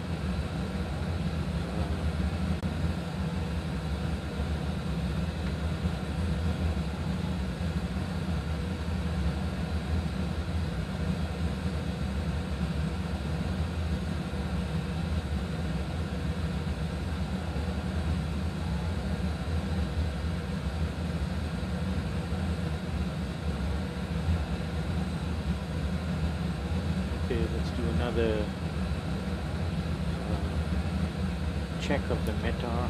Let's do another check of the METAR.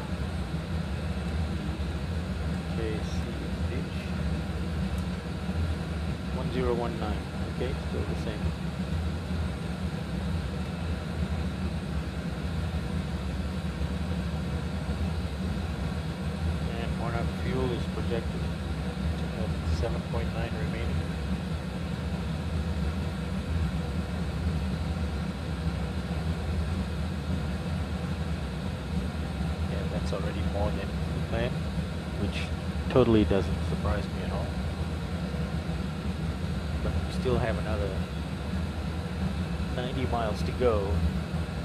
EKCH 1019. Okay, still the same. And MONAK fuel is projected at 7.9 remaining. Already more than planned, which totally doesn't surprise me at all. But we still have another 90 miles to go,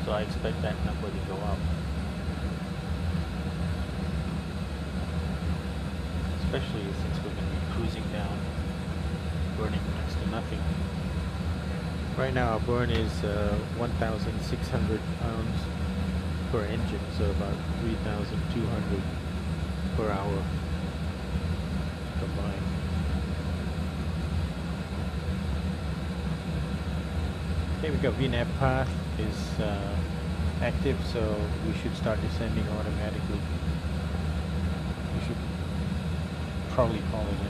so I expect that number to go up. Especially since we're going to be cruising down, burning next to nothing. Right now our burn is 1,600 pounds per engine, so about 3,200 per hour combined. Okay, we got VNAV path is active, so we should start descending automatically. We should probably call it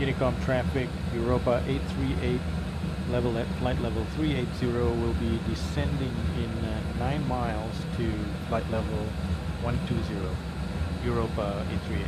in. Unicom traffic, Europa 838. Level at flight level 380 will be descending in 9 miles to flight level 120, Europa 838.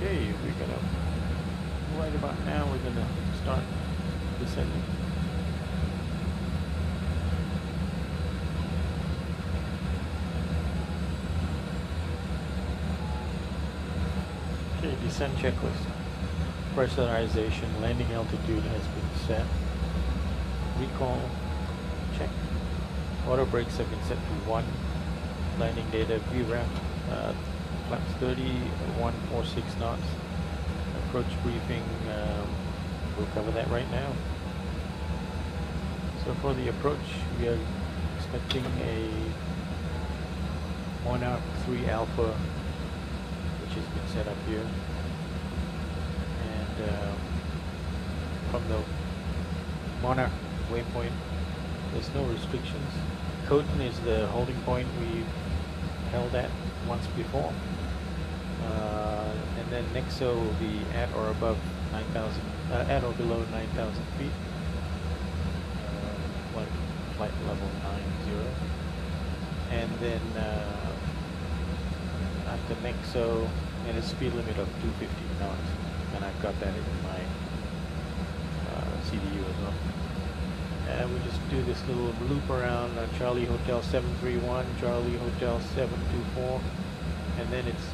Okay, we're gonna, right about now, we're gonna start descending. Okay, descent checklist. Pressurization, landing altitude has been set. Recall, check. Auto brakes have been set to 1. Landing data, VRAP, flaps 30, 146 knots. Approach briefing, we'll cover that right now. So for the approach, we are expecting a MONAK 3 Alpha, which has been set up here. And from the MONAK waypoint, there's no restrictions. Codan is the holding point we held at once before. And then NEKSO will be at or above 9,000, at or below 9,000 feet. Flight level 90. And then at the NEKSO, and a speed limit of 250 knots. And I've got that in my CDU as well. And we just do this little loop around Charlie Hotel 731, Charlie Hotel 724, and then it's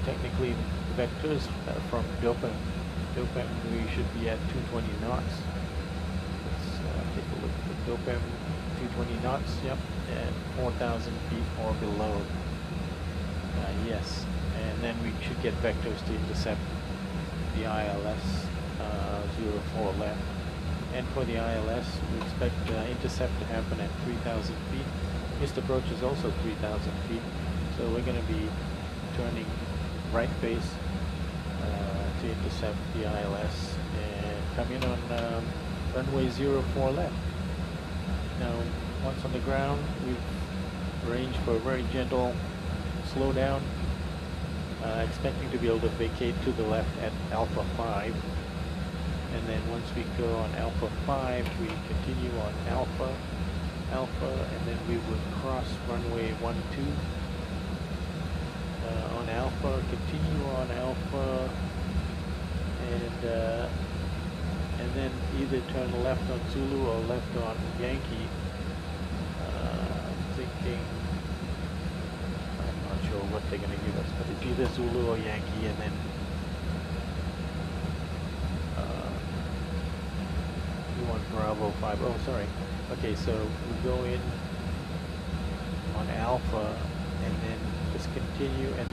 technically vectors from Dopen. Dopen, we should be at 220 knots. Let's take a look at the Dopen, 220 knots, yep, and 4,000 feet or below. Yes, and then we should get vectors to intercept the ILS 04 left. And for the ILS, we expect intercept to happen at 3,000 feet. Missed approach is also 3,000 feet. So we're going to be turning right base to intercept the ILS and come in on runway 04 left. Now, once on the ground, we've arranged for a very gentle slowdown, expecting to be able to vacate to the left at Alpha 5. And then once we go on Alpha 5, we continue on Alpha, and then we would cross runway 12 on Alpha, continue on Alpha, and then either turn left on Zulu or left on Yankee. Thinking, I'm not sure what they're going to give us, but it's either Zulu or Yankee, and then we want Bravo 5. Oh, sorry. Okay, so we go in on Alpha, and then just continue and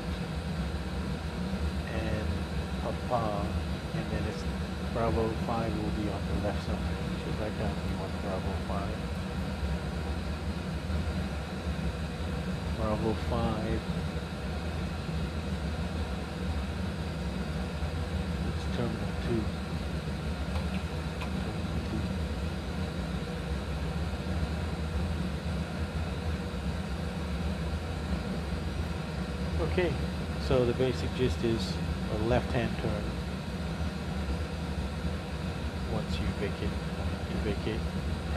Papa, and then it's Bravo 5 will be on the left side. We should write down we want Bravo 5. Bravo 5. It's Terminal 2. Okay, so the basic gist is a left-hand turn once you vacate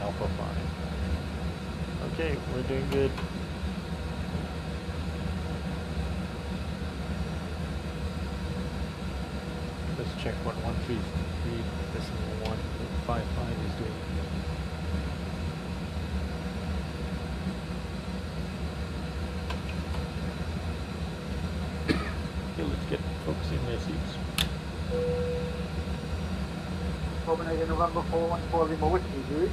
Alpha 5. Okay, we're doing good. Let's check what 133.155 is doing. Okay, let's get folks in their seats. Copenhagen November 414 Lima Whiskey, Jude.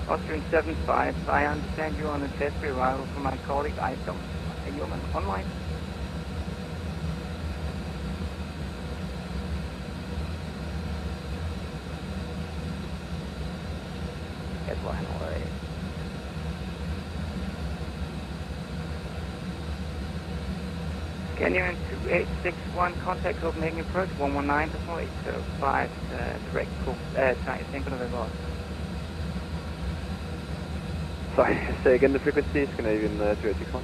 Austrian 75, I understand you on a test arrival from my colleague Item. Are you online? That's why I'm already. Can you in 2861 contact Copenhagen approach 119.805 direct Tango November. Sorry, say again the frequency, Scandinavian 2861.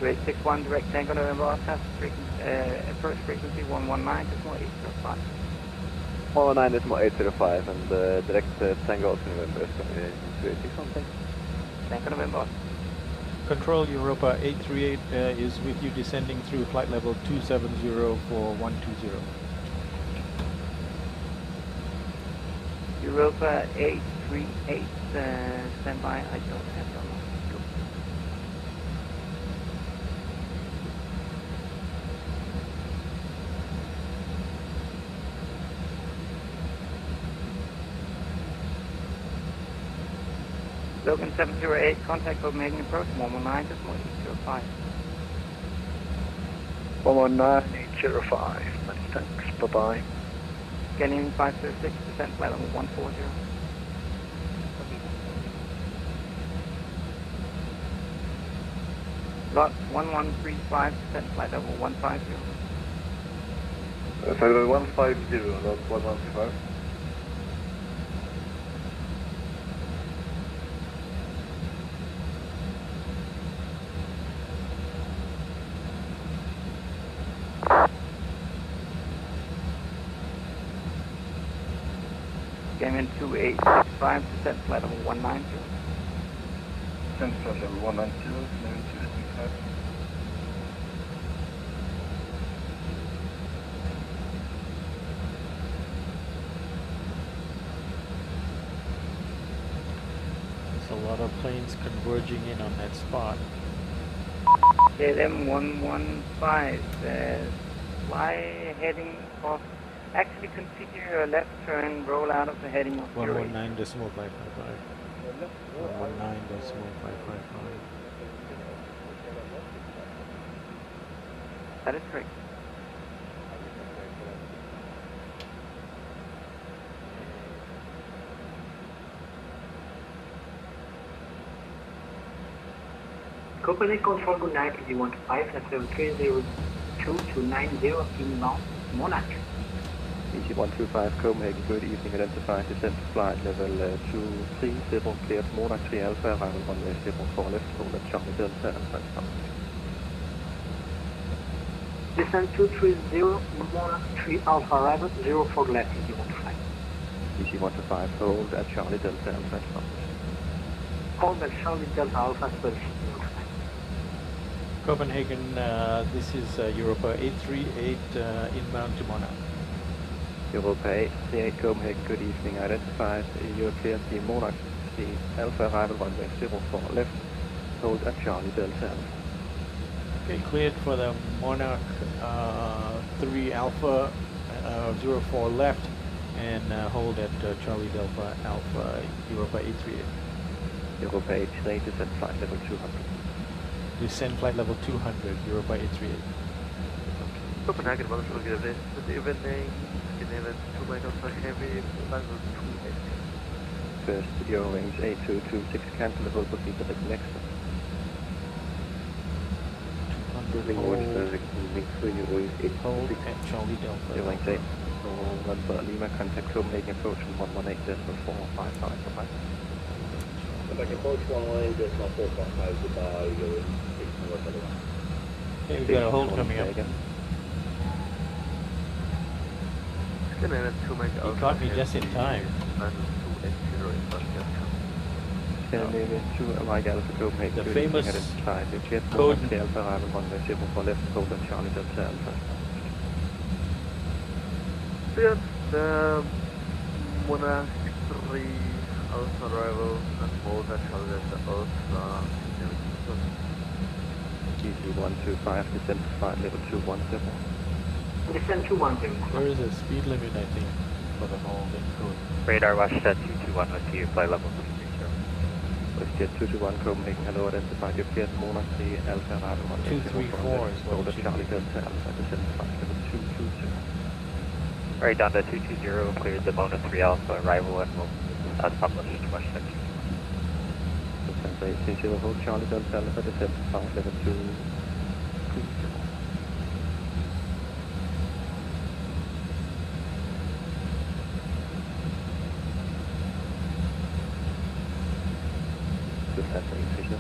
2861 direct Tango November, approach frequency 119.805. 119.805 and direct Tango Oscar November, Scandinavian 2861, thanks. Tango November. Control Europa 838 is with you descending through flight level 270 for 120. Europa 838, stand by, I don't have your line. Logan 708, contact Copenhagen approach 119.805. 119.805, many thanks, bye-bye. Scanning 506%, flight level 140. Lot 1135%, flight level 150. Flight level 150, lot 1135. Came in 2865%, flight level 190. Flight level 190, 9265. There's a lot of planes converging in on that spot. KLM 115, fly heading off. Actually configure a left turn, roll out of the heading of 119.555. 119.555. That is correct. Copenhagen Control, good night, EG15 at 7302 to 90 inbound, MONAK. EG125 Copenhagen, good evening, identify descent flight level 230, cleared MONAK 3 Alpha, arrival runway 04 left, hold at Charlie Delta and transfer. Descent 230, MONAK 3 Alpha, arrival 04 left, EG15. EG125, hold at Charlie Delta and transfer. Hold at Charlie Delta Alpha, 12. Copenhagen, this is Europa 838 inbound to MONAK. Europa 838 Copenhagen, good evening, identified, you are cleared the MONAK 3 Alpha, arrival runway 04 left, hold at Charlie Delta. Okay, cleared for the MONAK 3 Alpha 04 left and hold at Charlie Delta Alpha Europa 838. Europa 838, descent flight level 200. Descend flight level 200, Europa 838. Copenhagen, one will give it. The evening, event 2 miles for heavy, level 2 First, Euro range 8226, cancel the hold for feet at the NEKSO. Hold at Charlie Delta. Euro range 8, November Lima, contact Copenhagen approach 118.455. Copenhagen approach 118.455, goodbye, Euro 6 November Lima. Okay, we've got a hold coming up. He caught me just in time. The famous Cordan. The MONAK 3 Alpha arrival and hold at Charlie Alpha. GC125, descent flight level 210. Descent 210. There is a speed limit, I think, for the hold in Cordan. Radar watch set 221 with you, flight level 230. WestJet 221 Copenhagen, hello, identified your cleared MONAK 3 Alpha arrival on 234 is what it should Charlie be. Delta Alpha, descent flight level 220. Right down to 220, cleared the MONAK 3 Alpha arrival and will, as published, watch set 221. Descent 830, hold Charlie Delta Alpha, descent flight level 220. Descent 830.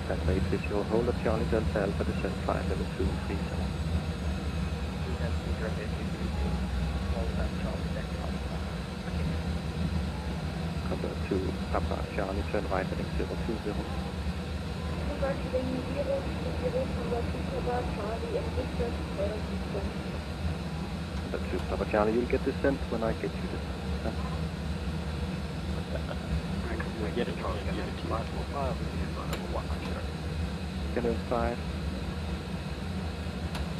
Descent 830, hold at Charlie Delta Alpha, descent flight level 237. Number 2, Papa Charlie, turn right heading 020. Number 2, Papa Charlie, you'll get descent when I get you descent. We get it, we get it. Can 5.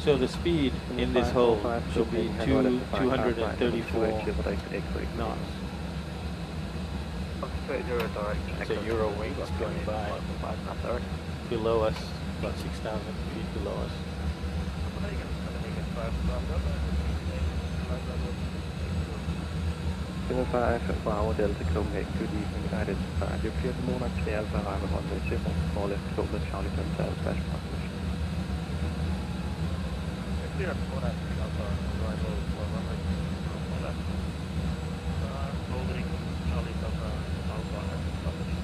So the speed in this hold should be 234 knots. It's a Euro wing going by below us, about 6,000 feet below us. Kilo 5, Bravo Delta Copenhagen, good evening, identified. You cleared the MONAK 3 Alpha arrival on the 04 left, hold at Charlie Delta Alpha, flash population. Cleared MONAK 3 Alpha arrival for runway 04 left. Holding Charlie Delta Alpha and published.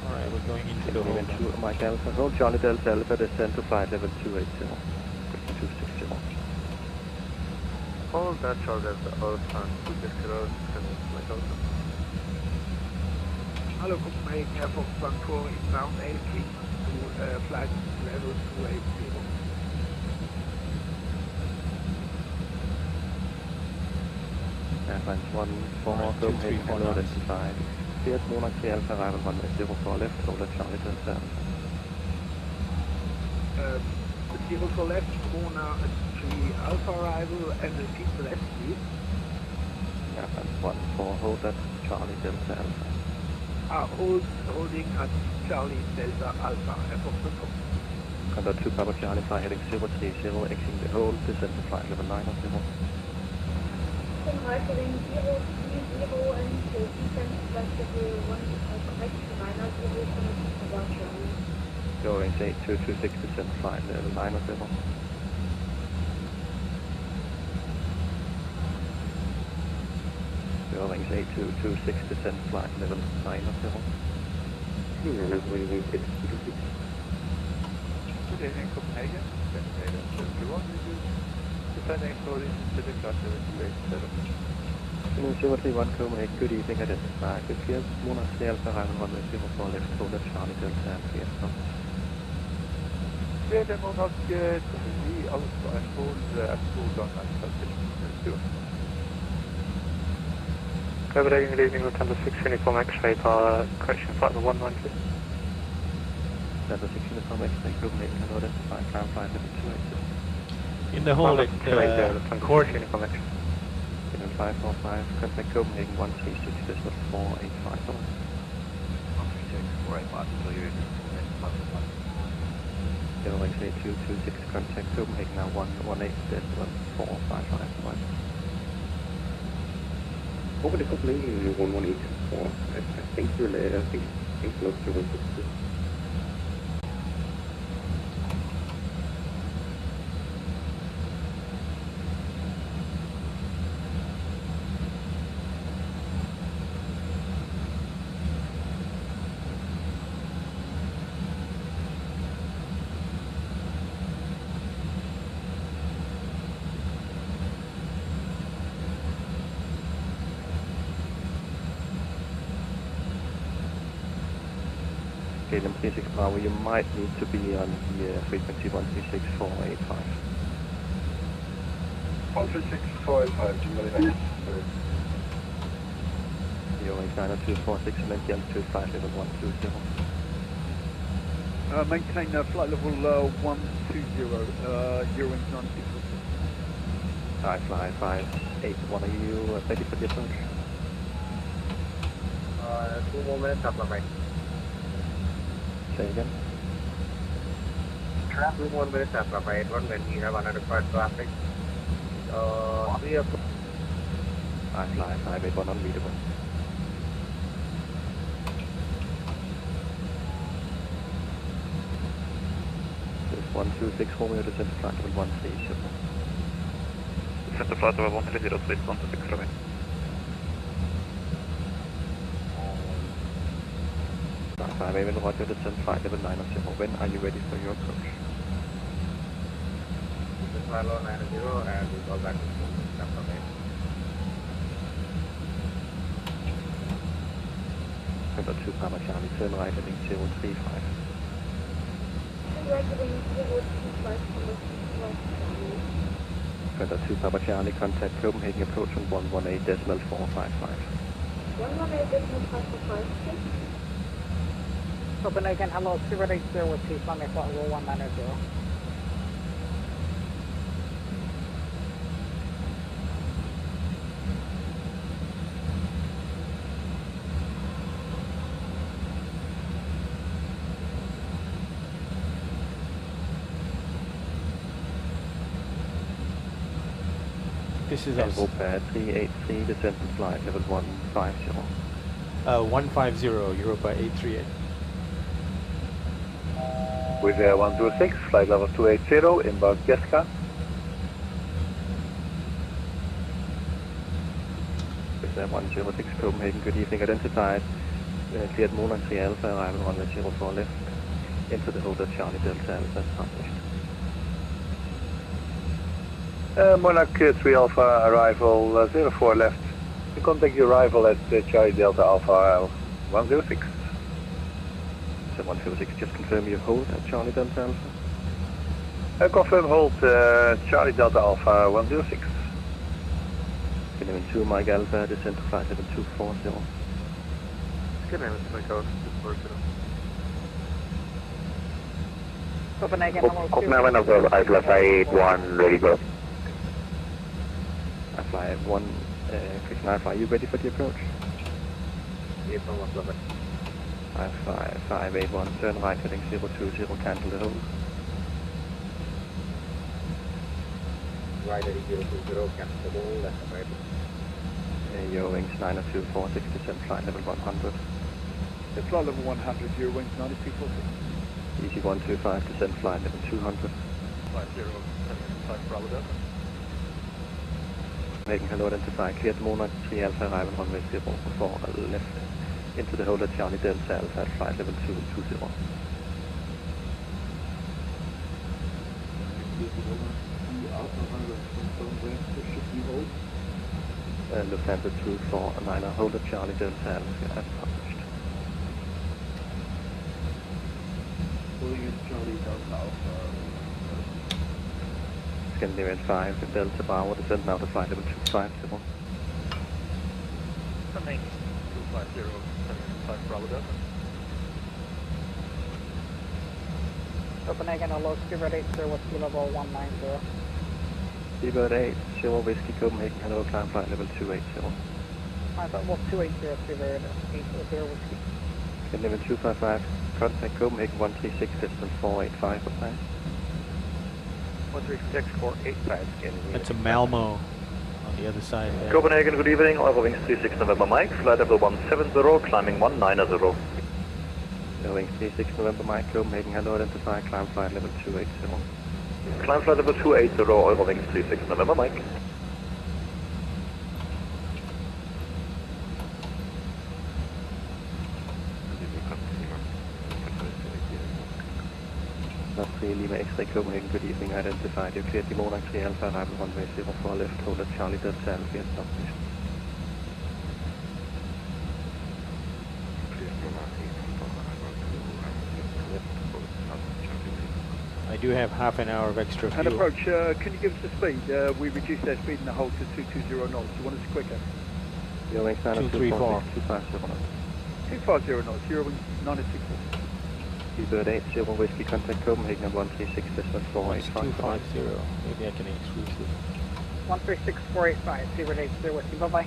Alright, we're going into the hold. Mike Alpha, hold Charlie Delta Alpha, descend to flight level 280, 260. Hold that Charlie Delta Alpha and 260 and like also. Hello, Copenhagen Air Force 14 inbound LP to flight level 280. Airlines 14, Copenhagen, hello, identified. Cleared MONAK 3 Alpha arrival runway 04 left, hold at Charlie Delta Alpha. 04 left, corner 3 Alpha arrival, and repeat the left, please. Yeah, that's 1-4, hold at Charlie Delta Alpha. Holding at Charlie Delta Alpha, airport control. Contact 2 Papa Charlie, fly heading 030, exiting the hold, descend to flight level 9 of 0. Heading 030 and descend flight level 1, correct to 9 about Charlie. Going 8226, descend flight level 9 of 0. Going 8226, descend flight level 9 of 0. Good evening, Copenhagen. Defending coordinates to the cluster space setup. 031 Copenhagen, good evening, identify. Good clear, MONAK 3 Alpha, arrival runway 04 left, hold at Charlie Delta and clear from. Clear the MONAK 3 Alpha and hold at Cordan and position 2. Copenhagen, good evening, Lufthansa 6 Uniform X-ray, correction flight number 190. Delta 6 Uniform X-ray, Copenhagen, can identify, climb flight level 280. In the hole at Cordan. Uniform X-ray. 545, contact Copenhagen 136.485. 0x8226, contact Copenhagen now 118.455. Over the Copenhagen 118.4. I think close to 160. Okay, number 36 Bravo, you might need to be on the frequency 136.485. 136.485, Jimmy. 0890246 and then the altitude flight level 120. Maintain flight level 120, Eurowings 96. Hi, fly 581, are you ready for the approach? 2 more minutes up, right. Say again? 2 more minutes after right one when we have unrequired traffic. We have I fly 581 unreadable. This 126 Romeo descent to flight level 130. Descent to flight level 130, please 126 Romeo. Raven Roger, descent flight level 9 of 0. When are you ready for your approach? Descent flight level 9 of 0 and we go back to chapter 8. Number 2 Papa Charlie, turn right heading 035. Number 2 Papa Charlie, contact Copenhagen approach on 118.455. 118.455. Copenhagen, hello, 080 with T-Flight flight level 190. This is us. 383, descent to flight level 150. 150, Europa 838. With 106, flight level 280, inbound Jessica. With 106 Copenhagen, good evening, identified. Cleared MONAK 3 Alpha, arrival runway 04 left. Into the hold at Charlie Delta Alpha, established. MONAK 3 Alpha, arrival 04 left. You contact your arrival at Charlie Delta Alpha 106. 106, just confirm you hold at Charlie Delta Alpha. Confirm hold Charlie Delta Alpha 106. Getting 2 Mike Alpha, descent to flight level 240. Good name, Mr. McCall, 240. Copenhagen, Copenhagen Observer, I plus 81, ready go. I fly 1, Christian Alpha, are you ready for the approach? Yes, I'm observer. I fly 581, turn right heading 020, cancel the hold. Right heading 020, cancel the hold, left and right. Your wings 924, 6% flight level 100. The flight level 100, your wings 9240. Easy 125%, flight level 200. Flight 0, 5 Bravo Delta. Making hello identified, cleared MONAK 3 Alpha, arrival runway 04 left into the hold at Charlie Delta Alpha at flight level 220. Lufthansa 249, hold at Charlie Delta Alpha as published. Holding at Charlie Delta Alpha. Scandinavian 5, Delta Bravo, descend now to flight level 250. Coming. 250, 5 Bravo Delta. Copenhagen, hello, Speedbird 80, what's sea level 190? Speedbird 8, 0 Whiskey, Copenhagen, hello, climb flight level 280. I thought, what, 280, Speedbird 80, Whiskey. Scandinavian 255, contact Copenhagen 136, distance 485, what time? 136, 485, Scandinavian. That's a Malmo on the other side there. Copenhagen, good evening, Eurowings 36 November Mike, flight level 170, climbing 190. Eurowings 36 November Mike, Copenhagen, hello, identify, climb flight level 280. Climb flight level 280, Eurowings 36 November Mike. Not 3 Lima X-ray Copenhagen, good evening, identified, you cleared the MONAK 3 Alpha, arrival runway 04 left, hold at Charlie Delta Alpha, established. I do have half an hour of extra fuel. And approach, can you give us the speed? We reduced our speed in the hold to 220 knots. Do you want us quicker? Eurowings 234. 250 knots. 250 knots, Eurowings 964. Speedbird 8, 0 Whiskey, contact Copenhagen at 136, distance 485. 250. Maybe I can increase it. 136, 485, Speedbird 80, Whiskey, bye-bye.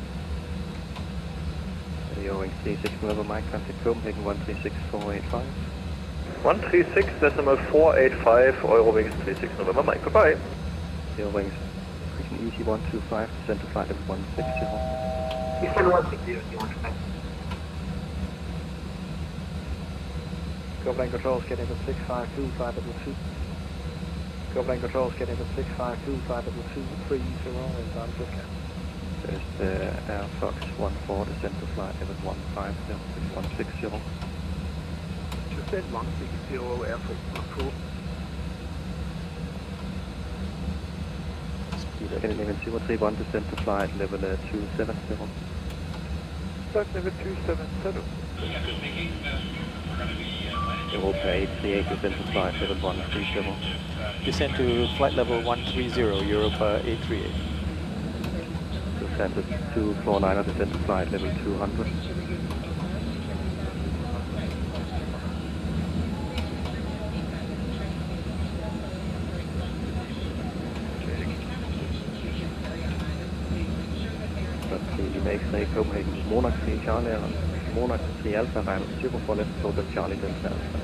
Eurowings 36 November Mike, contact Copenhagen 136, 485. 136, decimal 485, Eurowings 36 November Mike, goodbye. Eurowings, easy 125, descend to flight level 160. Descend 160, you want to fly. Copenhagen Control, getting at 652, flight level 2. Copenhagen Control, getting at 652, flight level 230, inbound Pushback. There's the Air Fox 14, descend to flight level 150, 160. Descend 160, Air Fox 14. Speed up. Scandinavian 031, descend to flight level 270. Flight level 270. Europa 838, descend to flight level 130. Descend to flight level 130, Europa 838. Lufthansa 249, descend to flight level 200. X-ray Copenhagen, MONAK 3 Charlie, MONAK 3 Alpha, arrival 04 left, hold at Charlie Delta Alpha.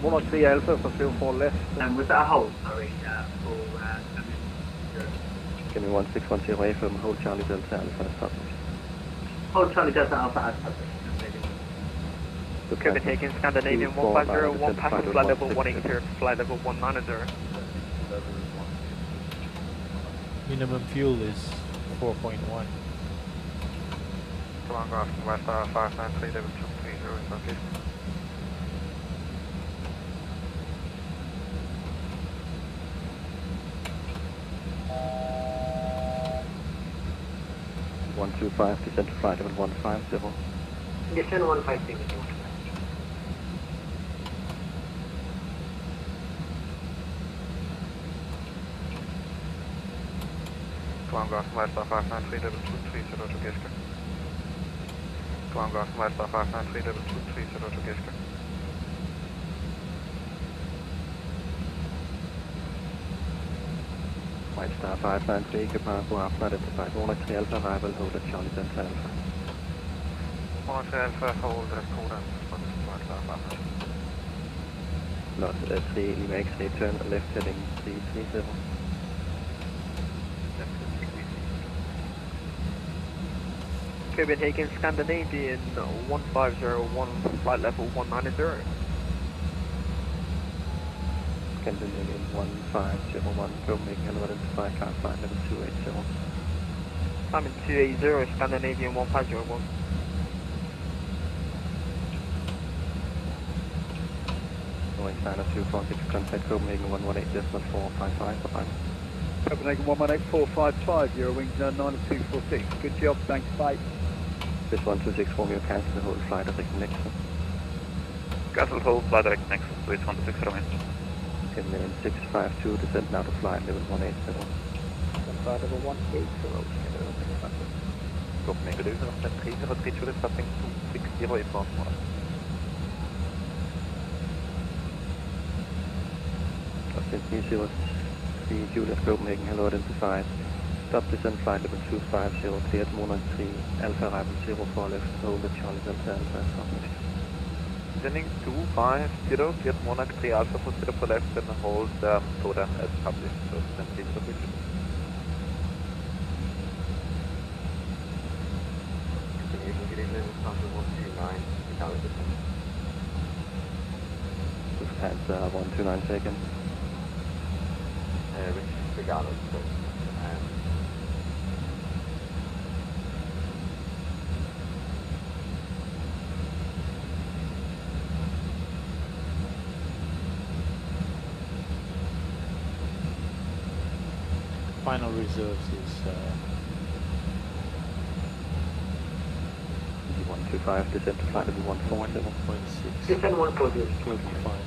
MONAK 3 Alpha for 04 left. And with that hold, sorry, Give me 1610 from hold Charlie Delta Alpha established. hold Charlie Delta Alpha as published. Copenhagen, Scandinavian 150, 1 passenger, flight level 180, flight level 190. Minimum fuel is 4.1. Come on, Graf, West 593, level 230, Southeast. descend to flight level 150. Descend 150 if you want to fly. Come on, Graf, West 593, level 230 to Giske. Come on, Graf, West 593, level 230 to Giske. White Star 593, Copenhagen Alpha, identified MONAK 3 Alpha, arrival, hold at Charlie Delta Alpha. MONAK 3 Alpha, hold at CODAN, Lot 3 Lima X-ray, turn left heading 330. Copenhagen Scandinavian 1501, flight level 190. Scandinavian 1501, Copenhagen, hello, identified car flight level 280. Climbing 280, Scandinavian 1501. Going sign of 246, contact Copenhagen 118.455, bye-bye. Copenhagen 118455, Eurowings 90246. Good job, thanks, bye. This 126 Romeo, cancel the whole flight direct NEKSO. Cancel hold, flight direct next, so it's 126 Romeo. Canadian 652, descent now to flight level 180. Flight level 180. Copenhagen, good evening, 3032, stopping 260 inbound MONAK. Austin 303, Juliet Copenhagen, hello, identified. Stop descent flight level 250, cleared MONAK 3, Alpha arrival 04 left, hold at Charlie Delta Alpha, Descending 250, cleared MONAK 3 Alpha, proceed for left and hold CODAN as published, so descend please official. Good evening, Council 129, Italian descent. Lufthansa 129 taken. Richard Regalo, so, Final reserves is 125, descent to flight level 140. 1.6. Descend 140. Will be fine.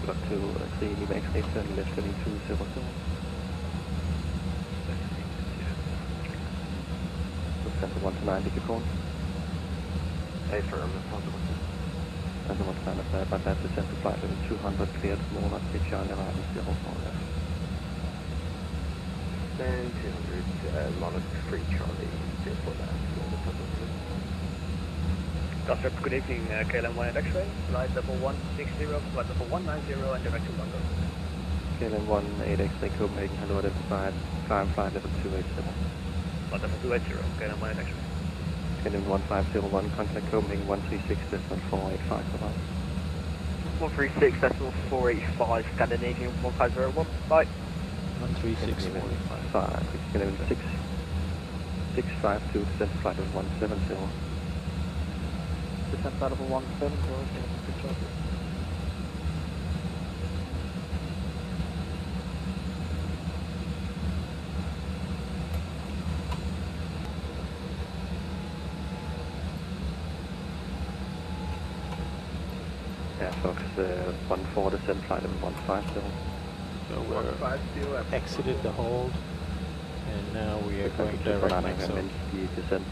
Got to 3 Lima X-ray, turn left heading 200. Lufthansa 129, Capricorn. affirm, responsible. Lufthansa 129, by that descent to flight level 200, cleared MONAK 3 Charlie arrival 04 left. Then 200, MONAK 3 Charlie, 04 left. Gossip, good evening, KLM 1 X-ray, flight level 160, flight level 190 and direct to London. KLM 18 X-ray, Copenhagen, hello, identified, climb flight level 287. Flight level 280, KLM 1 X-ray. KLM 1501, contact Copenhagen 136, decimal 485, bye-bye. 136, decimal 485, Scandinavian 1501, bye. 136.45. KLM 652, descent to flight level 170. Descent flight level 170, good job. Yeah, Fox 14, descent flight level 150. So we're exited the hold, and now we are going direct NEKSO. Descent,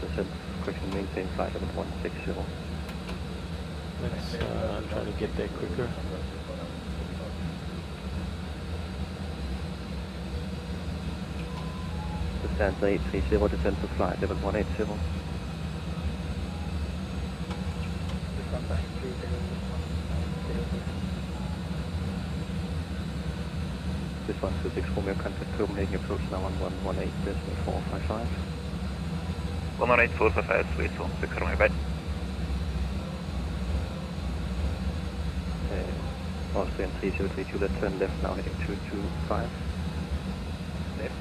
correction, maintain flight level 160. Let's try to get there quicker. Lufthansa 830, descent to flight level 180. This 126 Romeo, contact Copenhagen, approach now 1118, decimal 455. 118, 455, sweet, 6 Romeo, bye. Austrian 303, Juliet, turn left now heading 225. Left.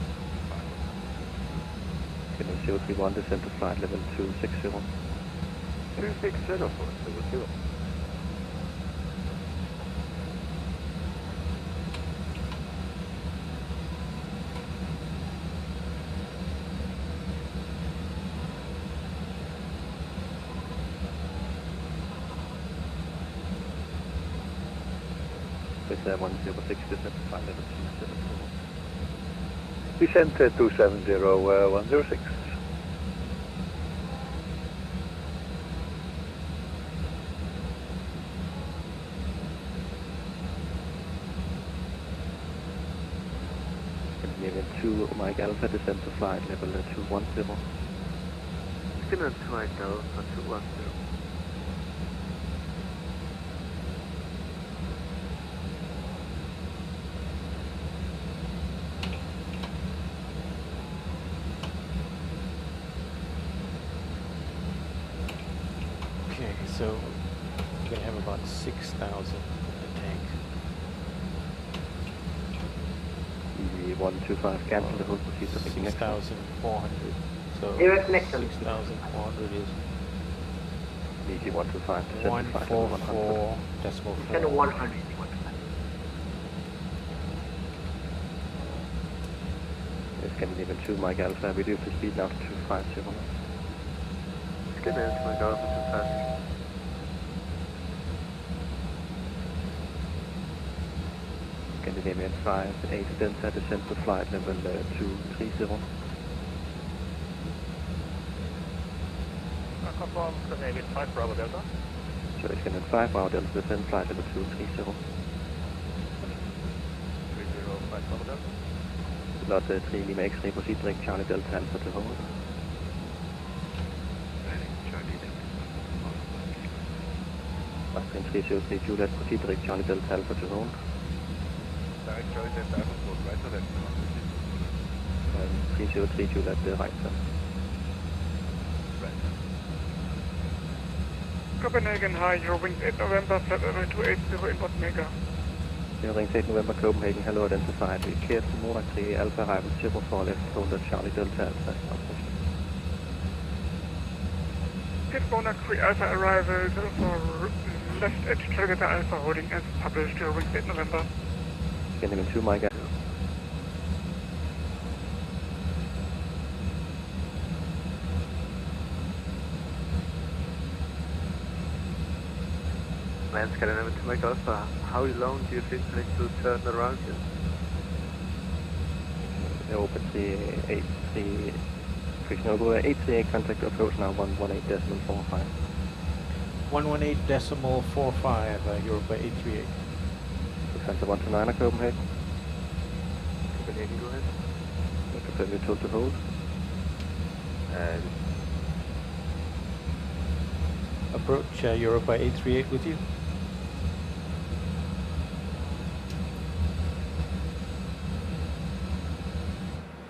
Heading 031, descent to flight level 260. 260, level 2. 106, descent to flight level 274. Descent 270-106. Event 2, Mike Alpha, descent to flight level 210. Still to right now, 210. Okay, so we're gonna have about 6,000 in the tank. EV125, cancel the hold procedure. 6,400. So Direct NEKSO. 6,400 is EV125, descent to flight level 100. 144.4. Send 100. Scandinavian 2, Mike Alpha, reduce the speed now to 250. Scandinavian 2, Mike Alpha, 250. Scandinavian 5, 8 Delta, descent to flight level 230. Confirm Scandinavian 5 Bravo Delta. So Scandinavian 5, Bravo Delta, descent flight level 230. 305 Bravo Delta. Lot 3 Lima X-ray, proceed direct Charlie Delta Alpha to hold. Austin 303 Juliet, proceed direct Charlie Delta Alpha to hold. Direct Charlie Delta Alpha to hold, right to left. 303 Juliet, right sir. Copenhagen High, your wings 8 November, flight level 280 inbound Mega. Ring 8 November, Copenhagen, hello, identified. We cleared from MONAK 3, Alpha arrival 04 left, hold at Charlie Delta Alpha. Cleared MONAK 3, Alpha arrival 04 left at Charlie Delta Alpha, holding as published, your wings 8 November. Scandinavian 2, Mike. Man, Scandinavian 2, Mike Alpha, how long do you think we need to turn around here? Open 383, friction over 838, contact approach now 118.45. 118.45, Europa 838. Center 129 Copenhagen. Copenhagen, go ahead. Confirm your total hold. And Approach Europa 838 with you.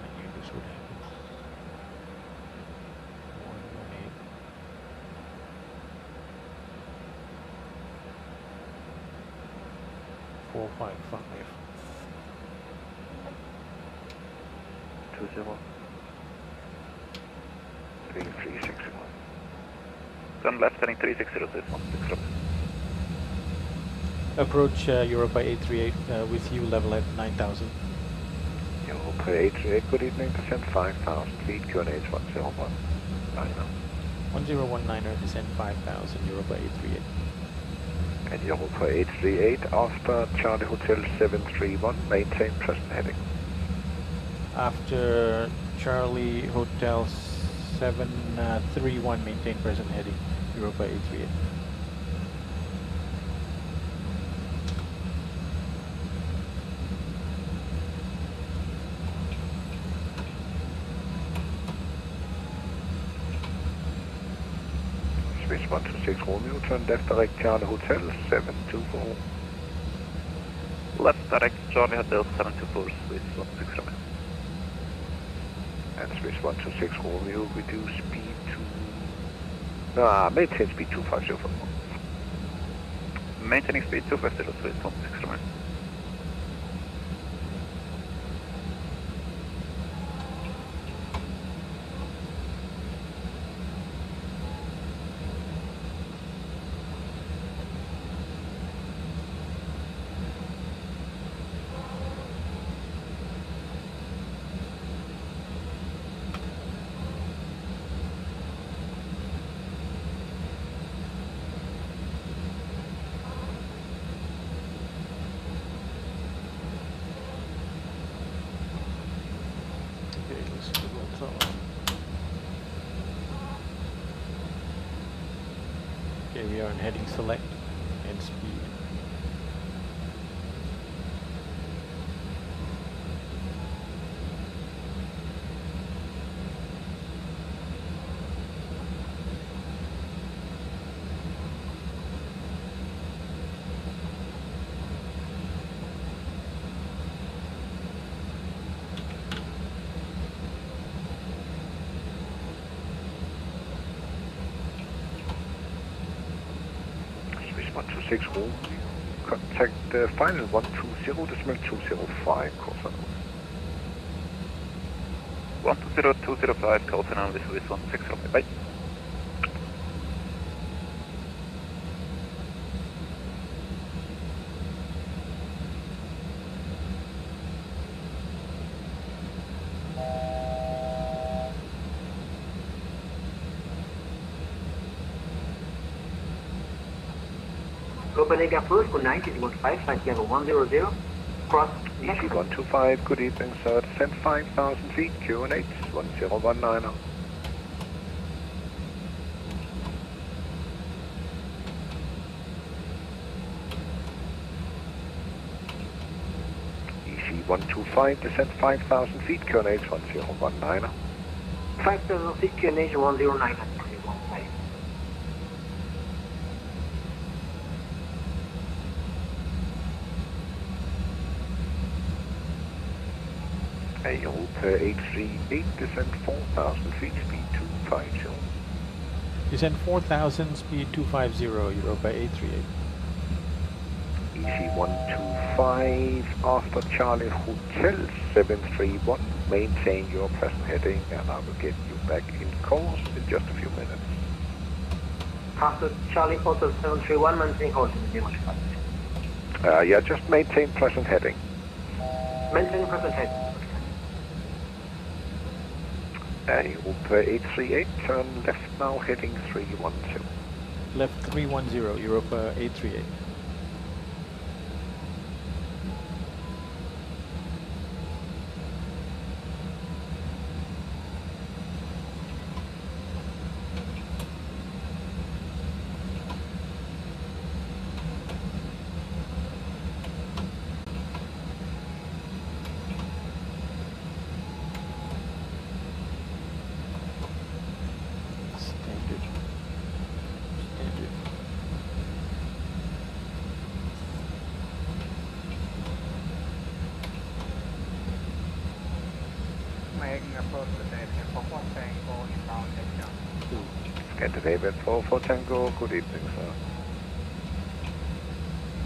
I knew this would happen. 118. 455. 20. 3361. Turn left heading 360 to 16. Approach Europa 838 with you, level at 9,000. Europa 838, good evening, descent 5,000 feet, QNH 101. 1019er, descend 5,000, Europa 838. And Europa 838, Oscar Charlie Hotel 731, maintain present heading. After Charlie Hotel 731, maintain present heading, Europa 838. Swiss 126 Romeo, turn left direct Charlie Hotel 724. Left direct Charlie Hotel 724, Swiss 126 Romeo. And Swiss 126 Romeo, reduce speed to... maintain speed 250 for the moment. Maintaining speed 250, Swiss 126 Romeo. So okay, we are in heading select and speed. Six room. Contact final 120.205 Cordan. 120.205 Cordan, this is 160, bye. Copenhagen approach, good night, is 15, flight level 100, cross EC 125, good evening sir, descent 5,000 feet, QNH 1019. EC 125, descent 5,000 feet, QNH 1019. 5,000 feet, QNH 109. Europa 838, descent 4,000 feet, speed 250. Descent 4,000, speed 250, Europa 838. EC 125, after Charlie Hotel 731, maintain your present heading and I will get you back in course in just a few minutes. After Charlie Hotel 731, maintain course in 0. Yeah, just maintain present heading. Maintain present heading. Europa 838, turn left now, heading 310. Left 310, Europa 838. Scandinavian 44 Tango, good evening sir.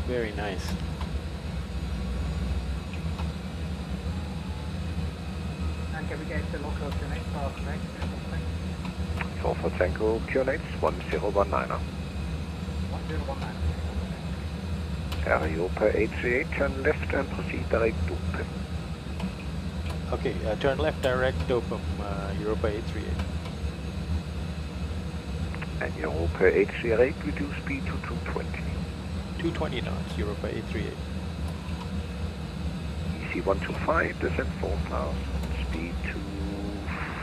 Very nice. And can we get the local QNH for correct? 44 Tango, QNH 1019. 1019. Europa 838, turn left and proceed direct Dopem. Okay, turn left direct Dopem, Europa 838. And Europa 838, reduce speed to 220. 220 knots, Europa 838. EC 125, descent 4,000, speed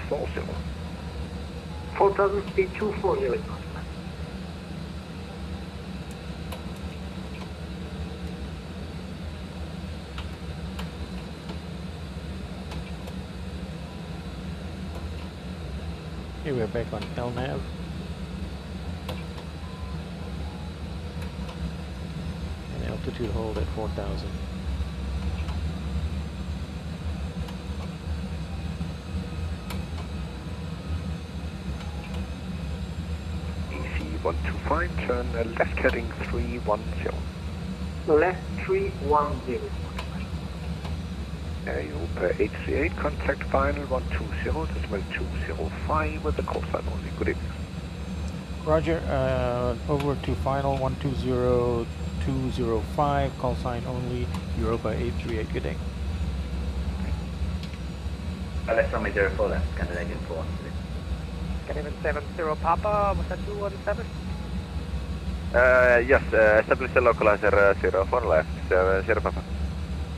240. 4,000 speed 240. Here we're back on LNAV. And altitude hold at 4,000. EC 125, turn left heading 310. Left 310. Europa 838, contact final 120.205 with the call sign only. Good evening. Roger, over to final 120.205, call sign only, Europa 838, good day. Left runway 04 left, Scandinavian 4. Scandinavian 70 Papa, was that 217? Yes, establish the localizer 04 left, 0 Papa.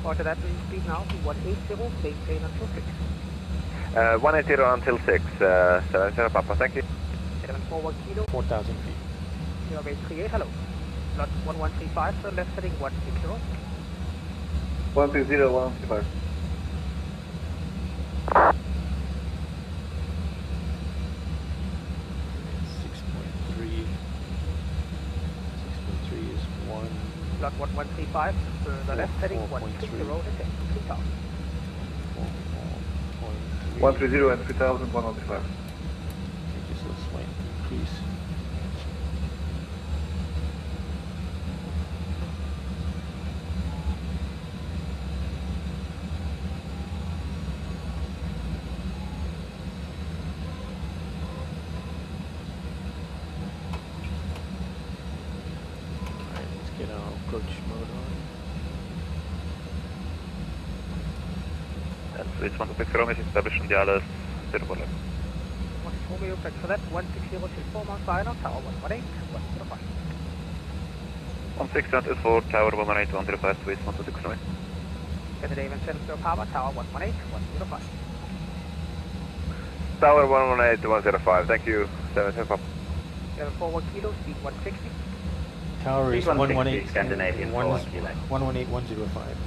Roger that, please speed now to 180, maintain until 6. 180 until 6, 70 Papa, thank you. 741 kilo. 4,000 feet. 0838, hello. Lot 1135, so left heading 160. 160, 165. Lot 1135, the left heading 160, descend 3000. 130 and 3000, 105. Just a slight increase. Get our approach mode on. And Swiss 160 is established on the ILS 0 for left. 140 back for that, 160 till 4 miles final, tower 118, 105. 160 is for tower 118, 105, Swiss 160. Canada Event 70 Papa, tower 118, 105. Tower 118, 105, thank you, 70 Papa. 41 kilo, speed 160. Tower is 118, Scandinavian 118, 105.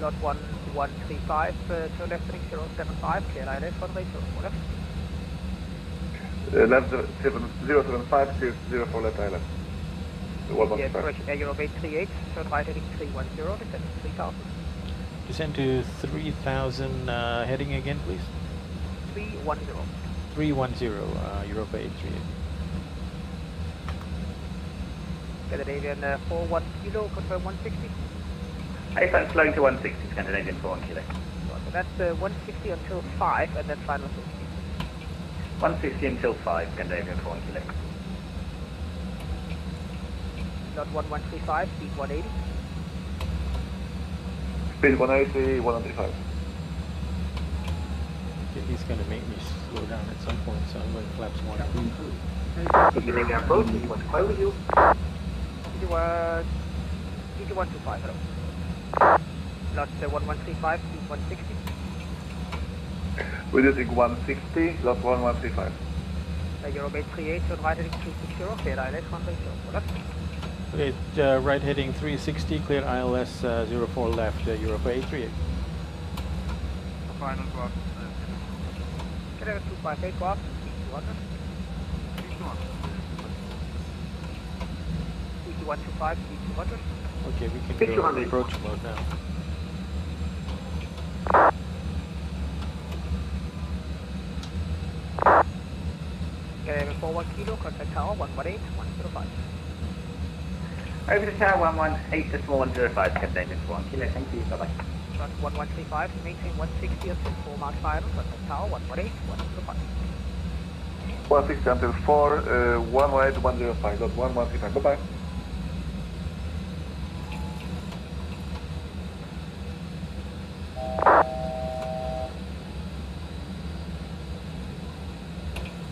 Lot 1135, to left heading 075, clear ILS, runway 04 left. Left 075, 04 left island. Yeah, correction, Euro 838, turn right heading 310, descend 3000. Descend to 3,000, heading again please. 310. 310, Europa 838. Scandinavian 41 kilo, confirm 160. I'm slowing to 160, Scandinavian 41 kilo. So that's 160 until 5, and then final full speed. 150 until 5, Scandinavian 41 kilo. Lot 1135, speed 180. Speed 180, 135. Okay, he's going to make me slow down at some point, so I'm going to flaps 1. Scandinavian approach, we want to fly with you. 125, hello. Lot 1135, speed 160. Reducing 160, lot 1135. Euro 838, turn right heading 360, clear ILS, runway 04 left. Okay, right heading 360, clear ILS 04 left, Europa 838. Final go up. Can I have 258, go up, speed 200. 125, speed 200. Okay, we can go approach mode now. Canada 41 kilo, contact tower 118, 105. Over to tower 118 to small 105, Scandinavian 41 kilo, thank you, bye bye. Shot 1135, maintain 160 until 4 miles final, contact tower 118, 105. 160 until 4, 118, 105, lot 1135, bye bye.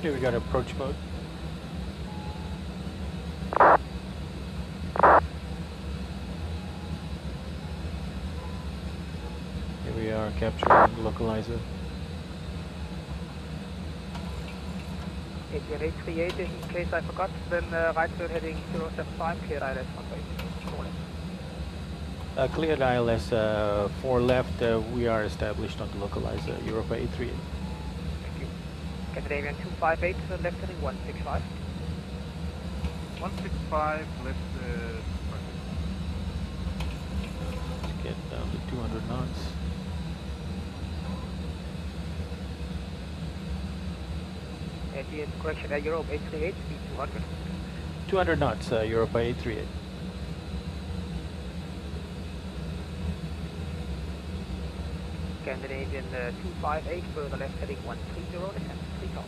Here we got approach mode. Here we are capturing the localizer. 838, in case I forgot, then right turn heading 075, clear ILS runway 4 left. Cleared ILS 4 left, we are established on the localizer, Europa 838. Scandinavian 258, left heading 165. 165, left. Let's get down to 200 knots. Correction, Europa 838, speed 200. 200 knots, Europa 838. Scandinavian 258, further left heading 130, descend 3000.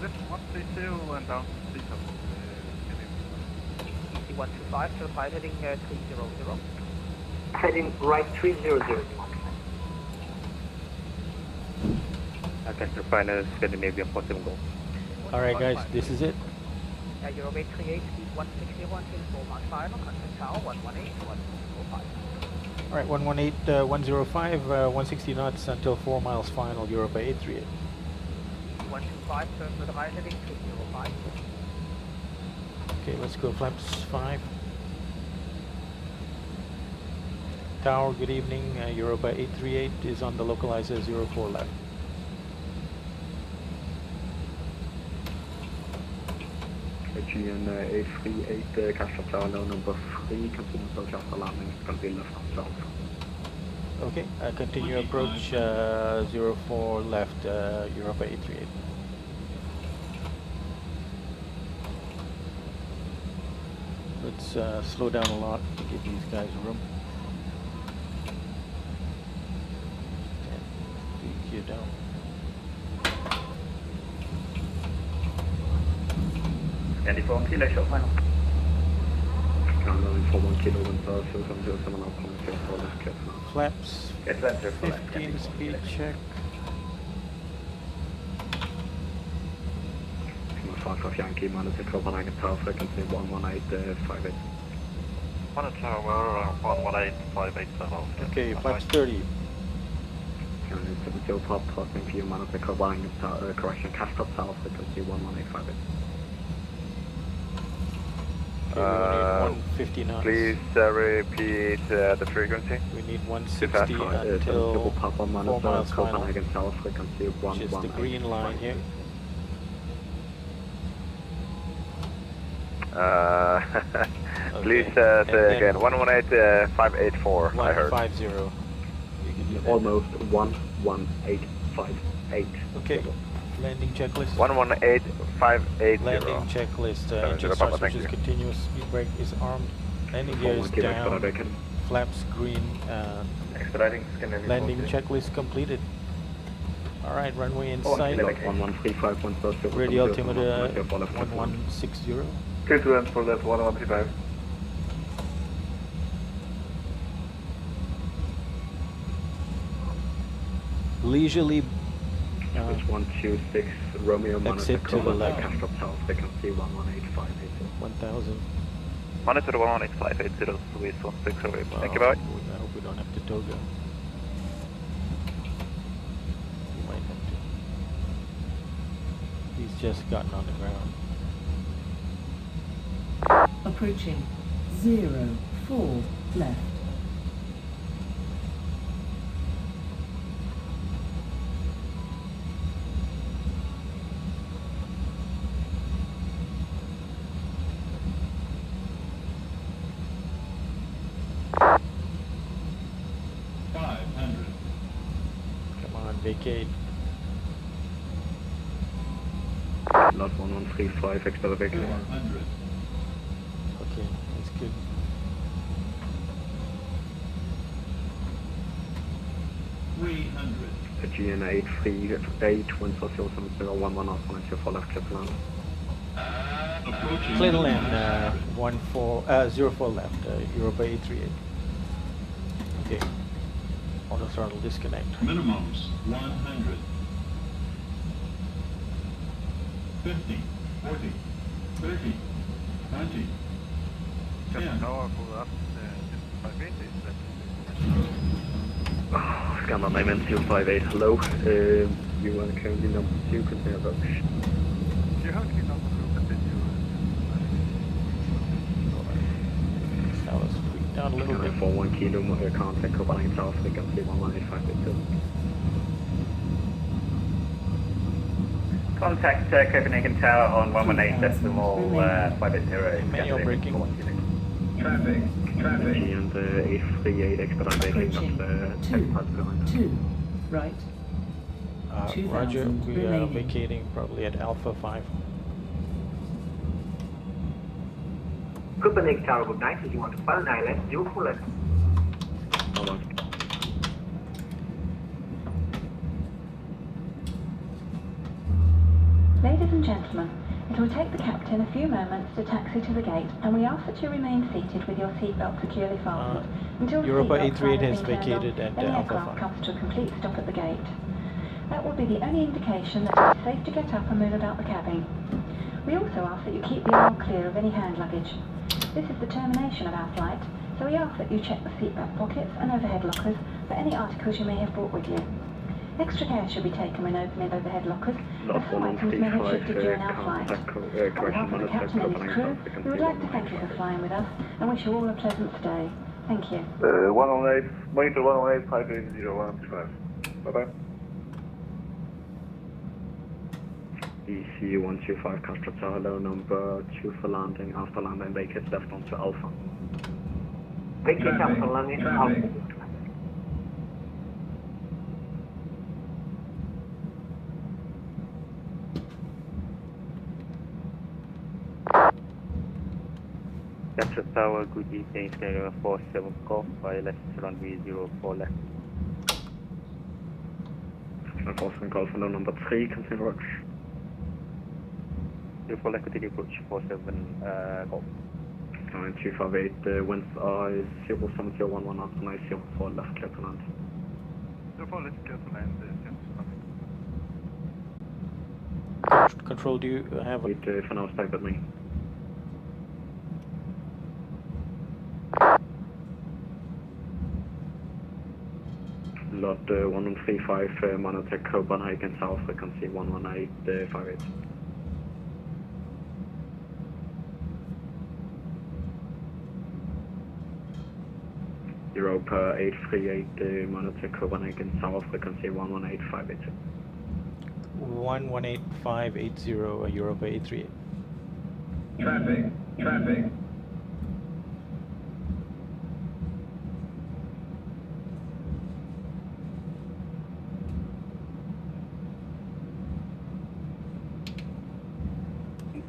Left 130 and down 3000. EC 125, to right heading 300. Heading right 300. Capture final Scandinavian possible goal. Alright guys, this is it. Europa 838, speed 160 until 4 miles final, contact tower 118, 105. Alright, 118, 105, 160 knots until 4 miles final, Europa 838. 125, turn to the right heading 205. Okay, let's go flaps 5. Tower, good evening. Europa 838 is on the localizer 04 left. GN 838, Castor Tower, low number 3, continue approach after landing, it's going to be left on south. Okay, continue approach 04 left, Europa 838. Let's slow down a lot to give these guys room. And gear down. Can you form kilo shot final? Countdown for 1 kilo wind power, 0707 out, coming to for left, clear for now. Flaps, Yes, left, 15 speed check. Of Yankee, monitor Copenhagen Tower, frequency 11858. Monitor Tower, 11858. Okay, flaps 30. County 70 top, crossing view, monitor Copenhagen Tower, correction, Castor Tower, frequency 11858. Okay, we only need 150 knots. Please repeat the frequency. We need 160 until 4 miles final, Copenhagen Tower, frequency which is the green line here. Please say again, 118,584, I heard. 150. Almost 11858. Okay, landing checklist. 118,580. Landing checklist, engine start switch is continuous, speed brake is armed, landing gear is down, flaps green, Expediting, landing checklist completed. Alright, runway in sight, radio altimeter 1160. Clear to end for left 1135. Leisurely It's 126 Romeo exit to the left. Castor Tower, frequency 11858. 1000. Monitor 118,580, Swiss 16 away. Thank you, bye. I hope we don't have to toga. We might have to. He's just gotten on the ground. Approaching 04 left. Come on, vacate. Lot 1135, expect vacate. Okay, that's good. A GN 838, wind source 0701 out, coming for left, clear for land. Clear to land, 04 left, Europa 838. Okay, auto throttle disconnect. Minimums 100. 50, 40, 30, 20, 10. Scanner 9258, hello. You are currently number 2, continue approach. That was freaked out a little bit. For 1 kilo, contact Copenhagen Tower, frequency 11858. Contact Copenhagen Tower on 118 decimal 580. Manual braking. Traffic. And 838, expedite vacating of the expat behind. 2 right. Roger, 2000 we are remaining. vacating probably at Alpha 5. Copenhagen Tower, good night. If you want to follow Nyland, do full left. Hold on. Ladies and gentlemen, it will take the captain a few moments to taxi to the gate, and we ask that you remain seated with your seatbelt securely fastened until the Europa seatbelt 838 sign has has been turned vacated off at and the Alpha aircraft 5. comes to a complete stop at the gate. That will be the only indication that it is safe to get up and move about the cabin. We also ask that you keep the aisle clear of any hand luggage. This is the termination of our flight. so we ask that you check the seatbelt pockets and overhead lockers for any articles you may have brought with you. Extra care should be taken when opening overhead lockers, as some items may have shifted during our flight. On behalf of the captain and his crew, we would like to thank you for flying with us and wish you all a pleasant stay. Thank you. 118, monitor 118, 580, 135. Bye-bye. EC 125 Castro Tower, number 2 for landing. After landing, vacate left onto Alpha. Vacate after landing, Alpha. Castro Tower, good evening, Sierra 47 Golf, left runway 04 left. 47 Golf, number 3, continue approach. 04 left, continue approach, 47 Golf. 258, winds are 07011 after 904 left, clear to land. 04 left, clear to land, Control, do you have a... Wait for now, stay with me. Lot 1135, monitor Copenhagen South, frequency 11858. Europa 838, monitor Copenhagen South, frequency 11858. 118580, Europa 838. Traffic, traffic.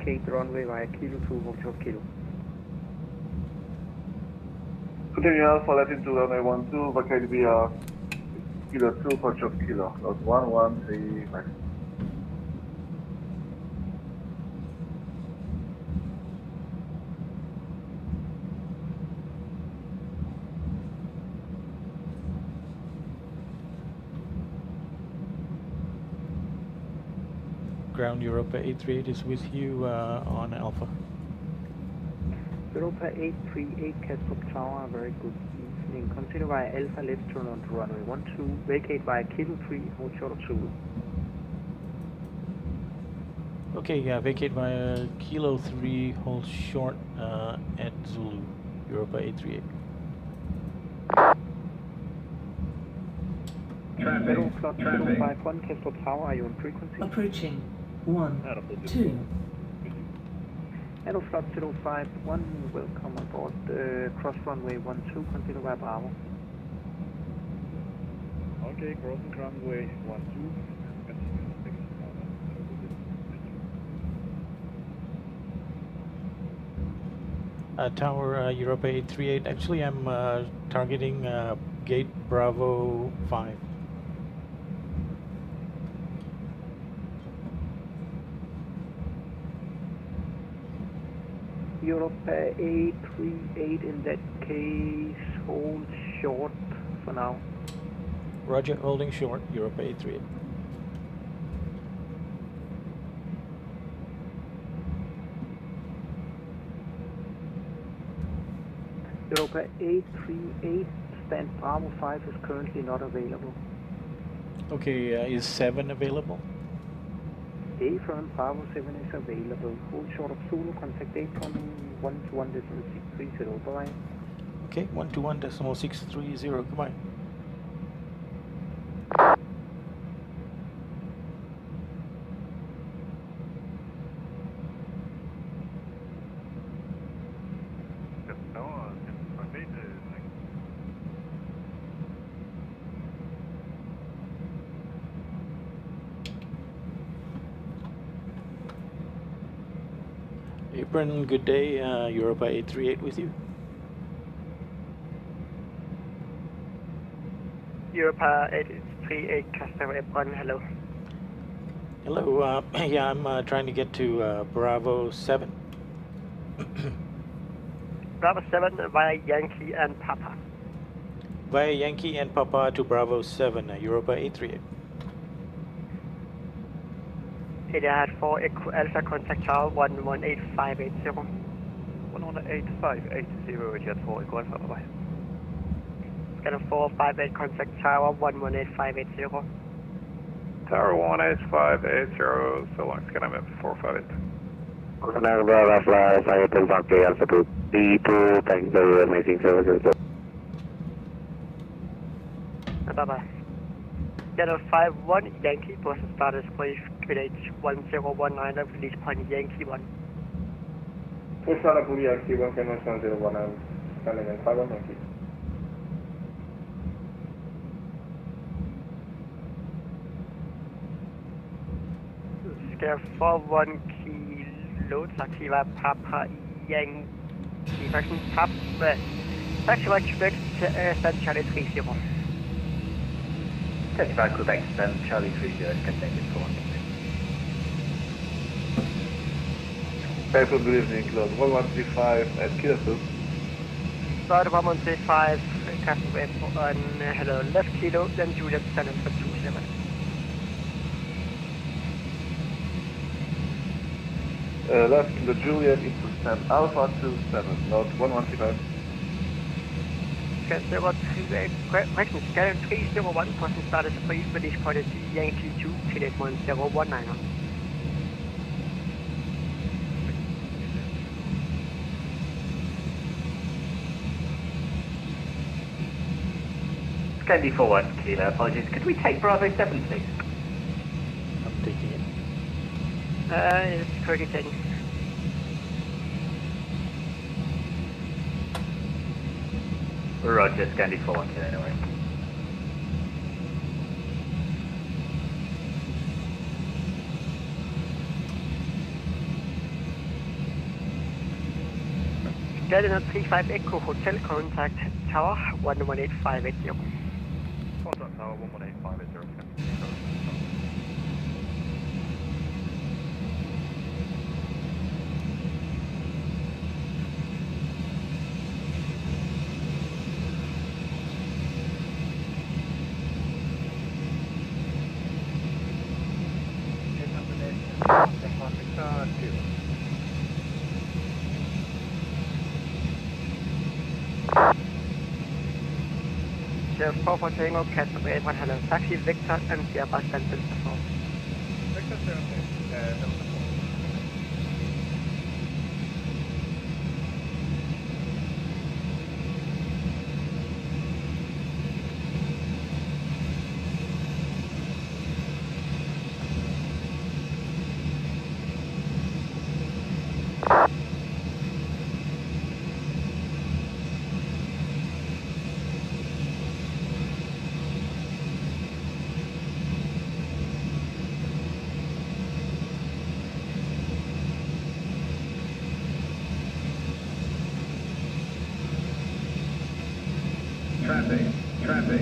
EKCH runway via kilo 2, hold short kilo. Continue Alpha, Latin 2, runway 12, vacate via kilo 2, hold short kilo. Lot 1135. Ground Europa 838 is with you on Alpha. Europa 838, Castro Tower, very good evening. Continue via Alpha, left turn onto runway 12, vacate via kilo 3, hold short of Zulu. Okay, yeah, vacate via kilo 3, hold short at Zulu, Europa 838. Traffic, traffic. 051, Castro Tower, are you on frequency? Approaching 1, 2. Aeroflot 051, welcome aboard cross runway 12, continue via Bravo. Okay, crossing runway 12. Tower Europa 838, actually I'm targeting gate Bravo 5. Europa 838, in that case, hold short for now. Roger, holding short, Europa 838. Europa 838, stand Bravo 5 is currently not available. Okay, is 7 available? Affirm, Bravo 7 is available. Hold short of Zulu, contact Affirm 121.630, bye. Okay, 121.630, goodbye. Apron, good day, Europa 838 with you. Europa 838, customer Apron, hello. Hello, yeah, I'm trying to get to Bravo 7. Bravo 7 via Yankee and Papa. Via Yankee and Papa to Bravo 7, Europa 838. It had 4 Echo Alpha, contact tower 118580. 118.580 jet 4 i Golf, bye. Scanner 458, contact tower 118.580. Tower 18580, so long, Scanner 458. Copenhagen Radar fly, saya pakai altitude D2, thanks for your amazing services. Bye-bye. Scanner 51, Yankee, Boston status, please, QH 1019, release point Yankee 1. Push out of Yankee 1, Cayman 1019, standing in 51 Yankee. Scanner 41, Kilo, Taxiva, Papa, Yankee, person, Papa, Taxiva, Quebec, stand Charlie 30. Taxiva, Quebec, stand Charlie 30, contained for 1. Paper, good evening, close 1135 at Kilo 2. Start 1135, Castle on hello, left Kilo, then Juliet, stand for 27. Left Kilo Juliet into stand Alpha 27, North 1135. Question scanner 301, person status please, release point Yankee 2, TDS 1019. Scandy 41, Kilo, apologies. Could we take Bravo 7, please? I'm taking it. It's currently taken. Roger, Scandy 41, Kilo, anyway. Scanner 35 Echo Hotel, contact tower 118580. Contact tower 118.580. Sheriff 4 Tango, Castle 100, Taxi Victor, and Sierra stand Delta 4. Victor 76, Delta 4. Traffic, traffic.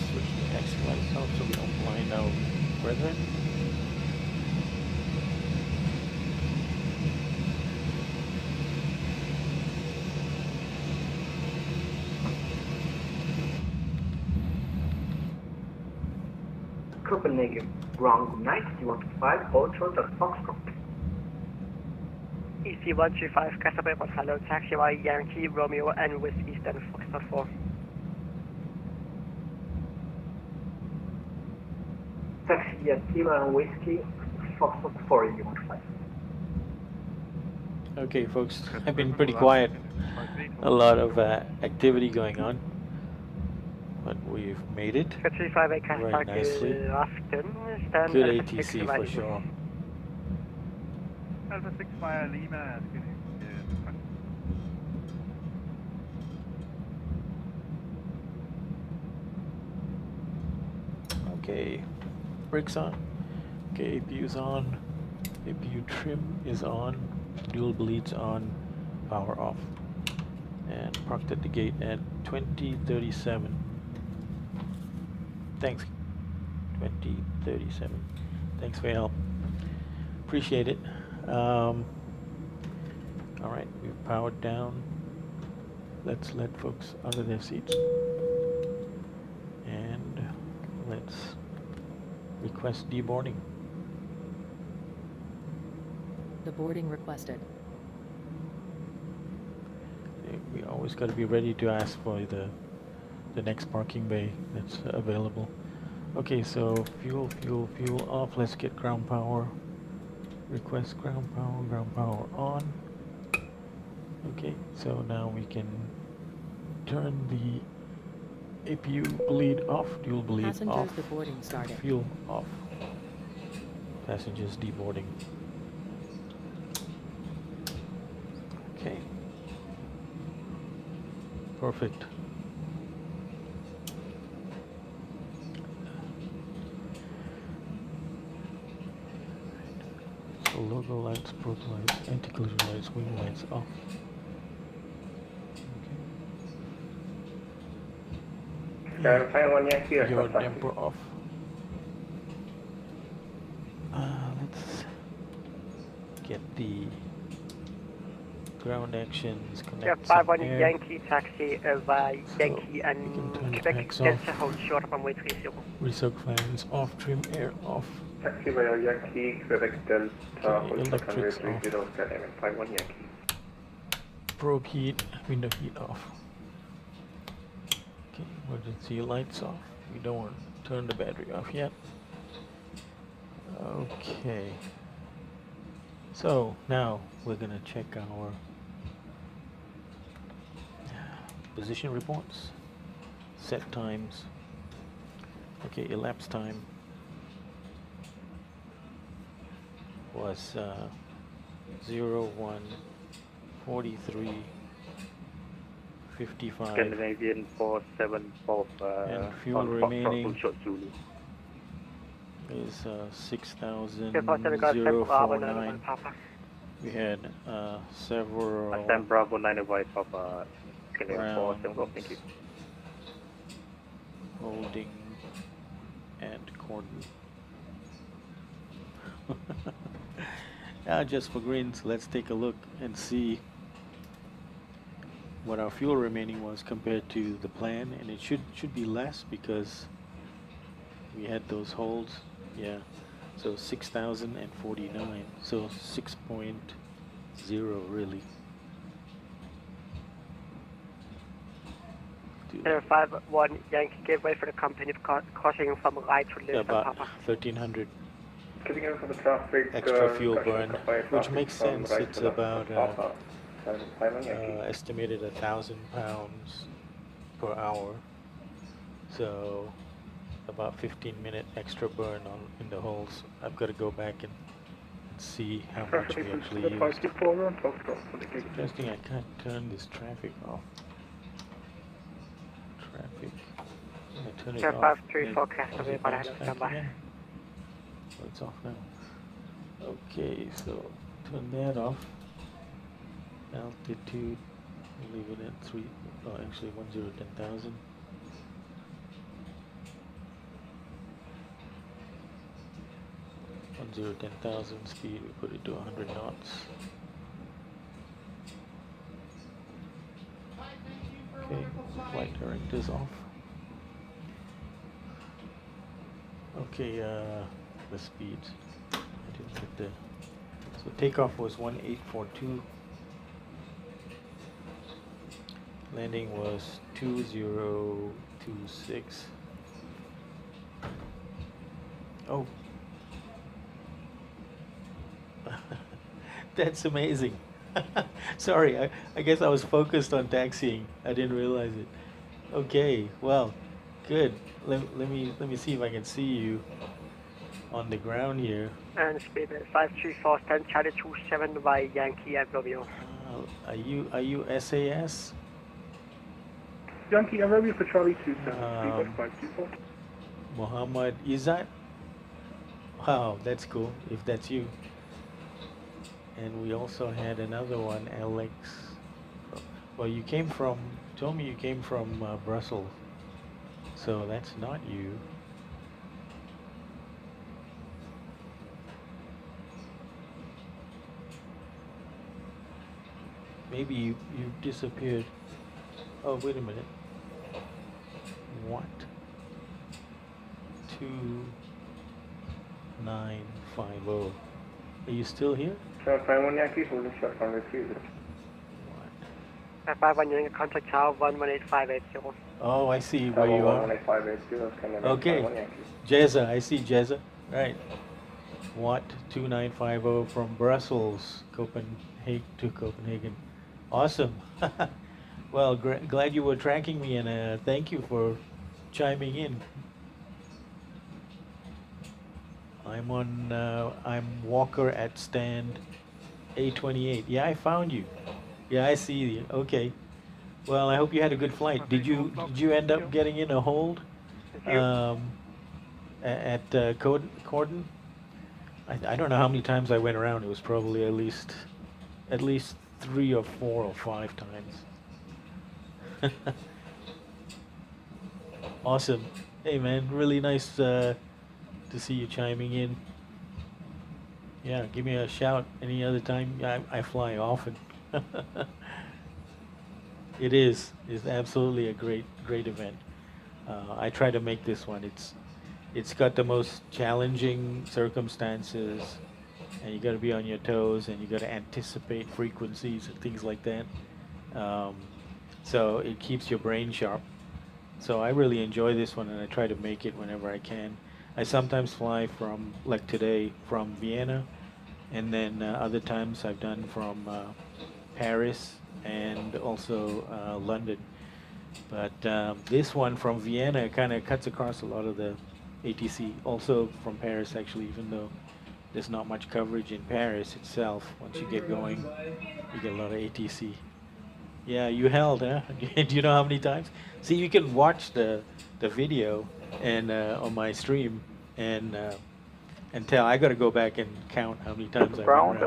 Switch the taxi lights off so we don't blind our brethren. Copenhagen, ground good night, C125, hold short of Foxtrot. EC135, Casablanca, hello, taxi Y, Yankee, Romeo, and West Eastern Foxtrot 4. Taxi at Kilo and Whiskey, Foxtrot 4, EC125. Okay, folks, I've been pretty quiet. A lot of activity going on, but we've made it very nicely. Good ATC for sure. Alpha 6 via Lima. Okay, brakes on. Okay, APU's on. APU trim is on. Dual bleeds on. Power off. And parked at the gate at 2037. Thanks. 2037. Thanks for your help. Appreciate it. All right, we've powered down. Let's let folks out of their seats. And let's request deboarding. The boarding requested. We always got to be ready to ask for the next parking bay that's available. Okay, so fuel off. Let's get ground power. Request ground power on. Okay, so now we can turn the APU bleed off, dual bleed Passengers off. deboarding started. Fuel off. Passengers deboarding. Okay. Perfect. So logo lights, probe lights, anti-collision lights, wing lights off. Okay. Your damper off. Let's get the ground actions connect. 51 Yankee taxi over Yankee and Quebec Delta hold short runway 30. Resoak fans off, trim air off. Taxi via Yankee, Quebec Delta, hold short runway Electrics 30, skydiamond 51 Yankee. Probe heat, window heat off. Okay, emergency lights off. We don't want to turn the battery off yet. Okay. So now we're gonna check our position reports, set times. Okay, elapsed time was 01:43:55. Scandinavian 47 and fuel remaining is 6,049. We had several Bravo 9 White Papa rounds holding and Cordan. Now just for grins, let's take a look and see what our fuel remaining was compared to the plan, and it should be less because we had those holds. Yeah, so 6,049, so 6.0 really. 51 Yankee gave way for the company crossing from right to left. About 1,300 Getting in from the traffic, extra fuel burn, which makes sense. It's about estimated 1,000 pounds per hour, so about 15-minute extra burn in the holes. I've got to go back and see how much we actually used. Interesting, I can't turn this traffic off. Traffic. I turn it off. 534 Castle Bay, So it's off now. Okay, so turn that off. Altitude, leave it at 10,000. Speed, we put it to 100 knots. Okay, flight directors off. Okay, the speeds. I didn't get the. So takeoff was 1842. Landing was 2026. Oh. That's amazing. Sorry, I guess I was focused on taxiing. I didn't realize it. Okay, well, good. Let me see if I can see you on the ground here. And speed 534 stand Charlie 27 by Yankee and Romeo. Are you SAS? Yankee, I'm ready for Charlie 27. 524. Muhammad Izzat? Wow, that's cool, if that's you. And we also had another one, Alex. Well, you told me you came from Brussels. So that's not you. Maybe you disappeared. Oh, wait a minute. What? 2950. Are you still here? Short 51 Yankee, holding short from retriever. 51 Yankee, contact tower 118580. Oh, I see where you are. 118580, Okay. Jezza, I see Jezza. Right. Watt 2950 from Brussels, Copenhagen to Copenhagen. Awesome. Well, glad you were tracking me, and thank you for chiming in. I'm Walker at stand A28. Yeah, I found you. Yeah, I see you. Okay. Well, I hope you had a good flight. Did you end up getting in a hold at Cordan? I don't know how many times I went around. It was probably at least 3 or 4 or 5 times. Awesome. Hey man, really nice to see you chiming in. Yeah, give me a shout any other time. I fly often. It's absolutely a great event. I try to make this one. It's got the most challenging circumstances, and you got to be on your toes, and you got to anticipate frequencies and things like that. So it keeps your brain sharp. So I really enjoy this one, and I try to make it whenever I can. I sometimes fly from, like today, from Vienna, and then other times I've done from Paris and also London. But this one from Vienna kind of cuts across a lot of the ATC. Also from Paris, actually, even though there's not much coverage in Paris itself. Once you get going, you get a lot of ATC. Yeah, you held, huh? Do you know how many times? See, you can watch the video and on my stream and tell. I got to go back and count how many times I went around.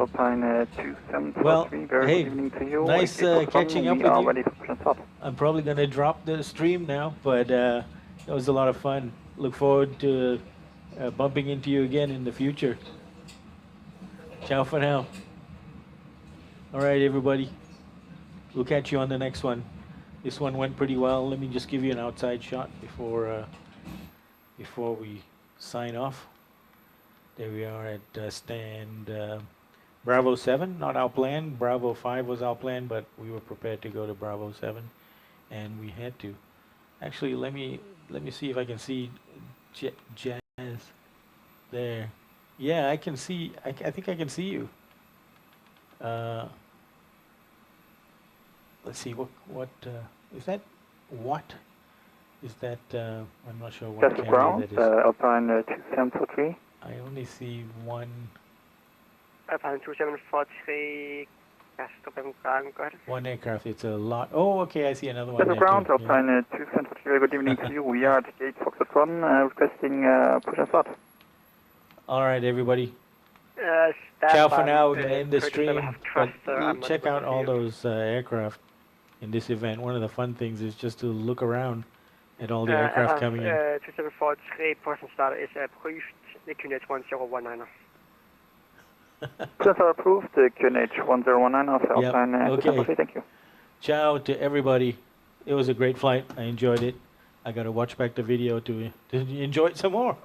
Well, hey, nice catching up with you. I'm probably going to drop the stream now, but it was a lot of fun. Look forward to bumping into you again in the future. Ciao for now. All right, everybody. We'll catch you on the next one. This one went pretty well. Let me just give you an outside shot before we sign off. There we are at stand Bravo 7, not our plan. Bravo 5 was our plan, but we were prepared to go to Bravo 7, and we had to. Actually, let me see if I can see Jazz there. Yeah, I can see. I think I can see you. Let's see, what is that? What is that? I'm not sure what camera ground, that is. Alpine 2743. I only see one. Alpine 2743, Ground, go ahead. One aircraft, it's a lot. Oh, okay, I see another one. Ground, Alpine 2743, good evening to you. We are at Gate Foxtrot 1, requesting push and start. All right, everybody. Ciao for now. We're going to end the stream. But check out all those aircraft in this event. One of the fun things is just to look around at all the aircraft coming in. 2743, push and start is approved. The QNH 1019. Just approved, the QNH 1019 of Alpine. Okay. Thank you. Ciao to everybody. It was a great flight. I enjoyed it. I got to watch back the video to enjoy it some more.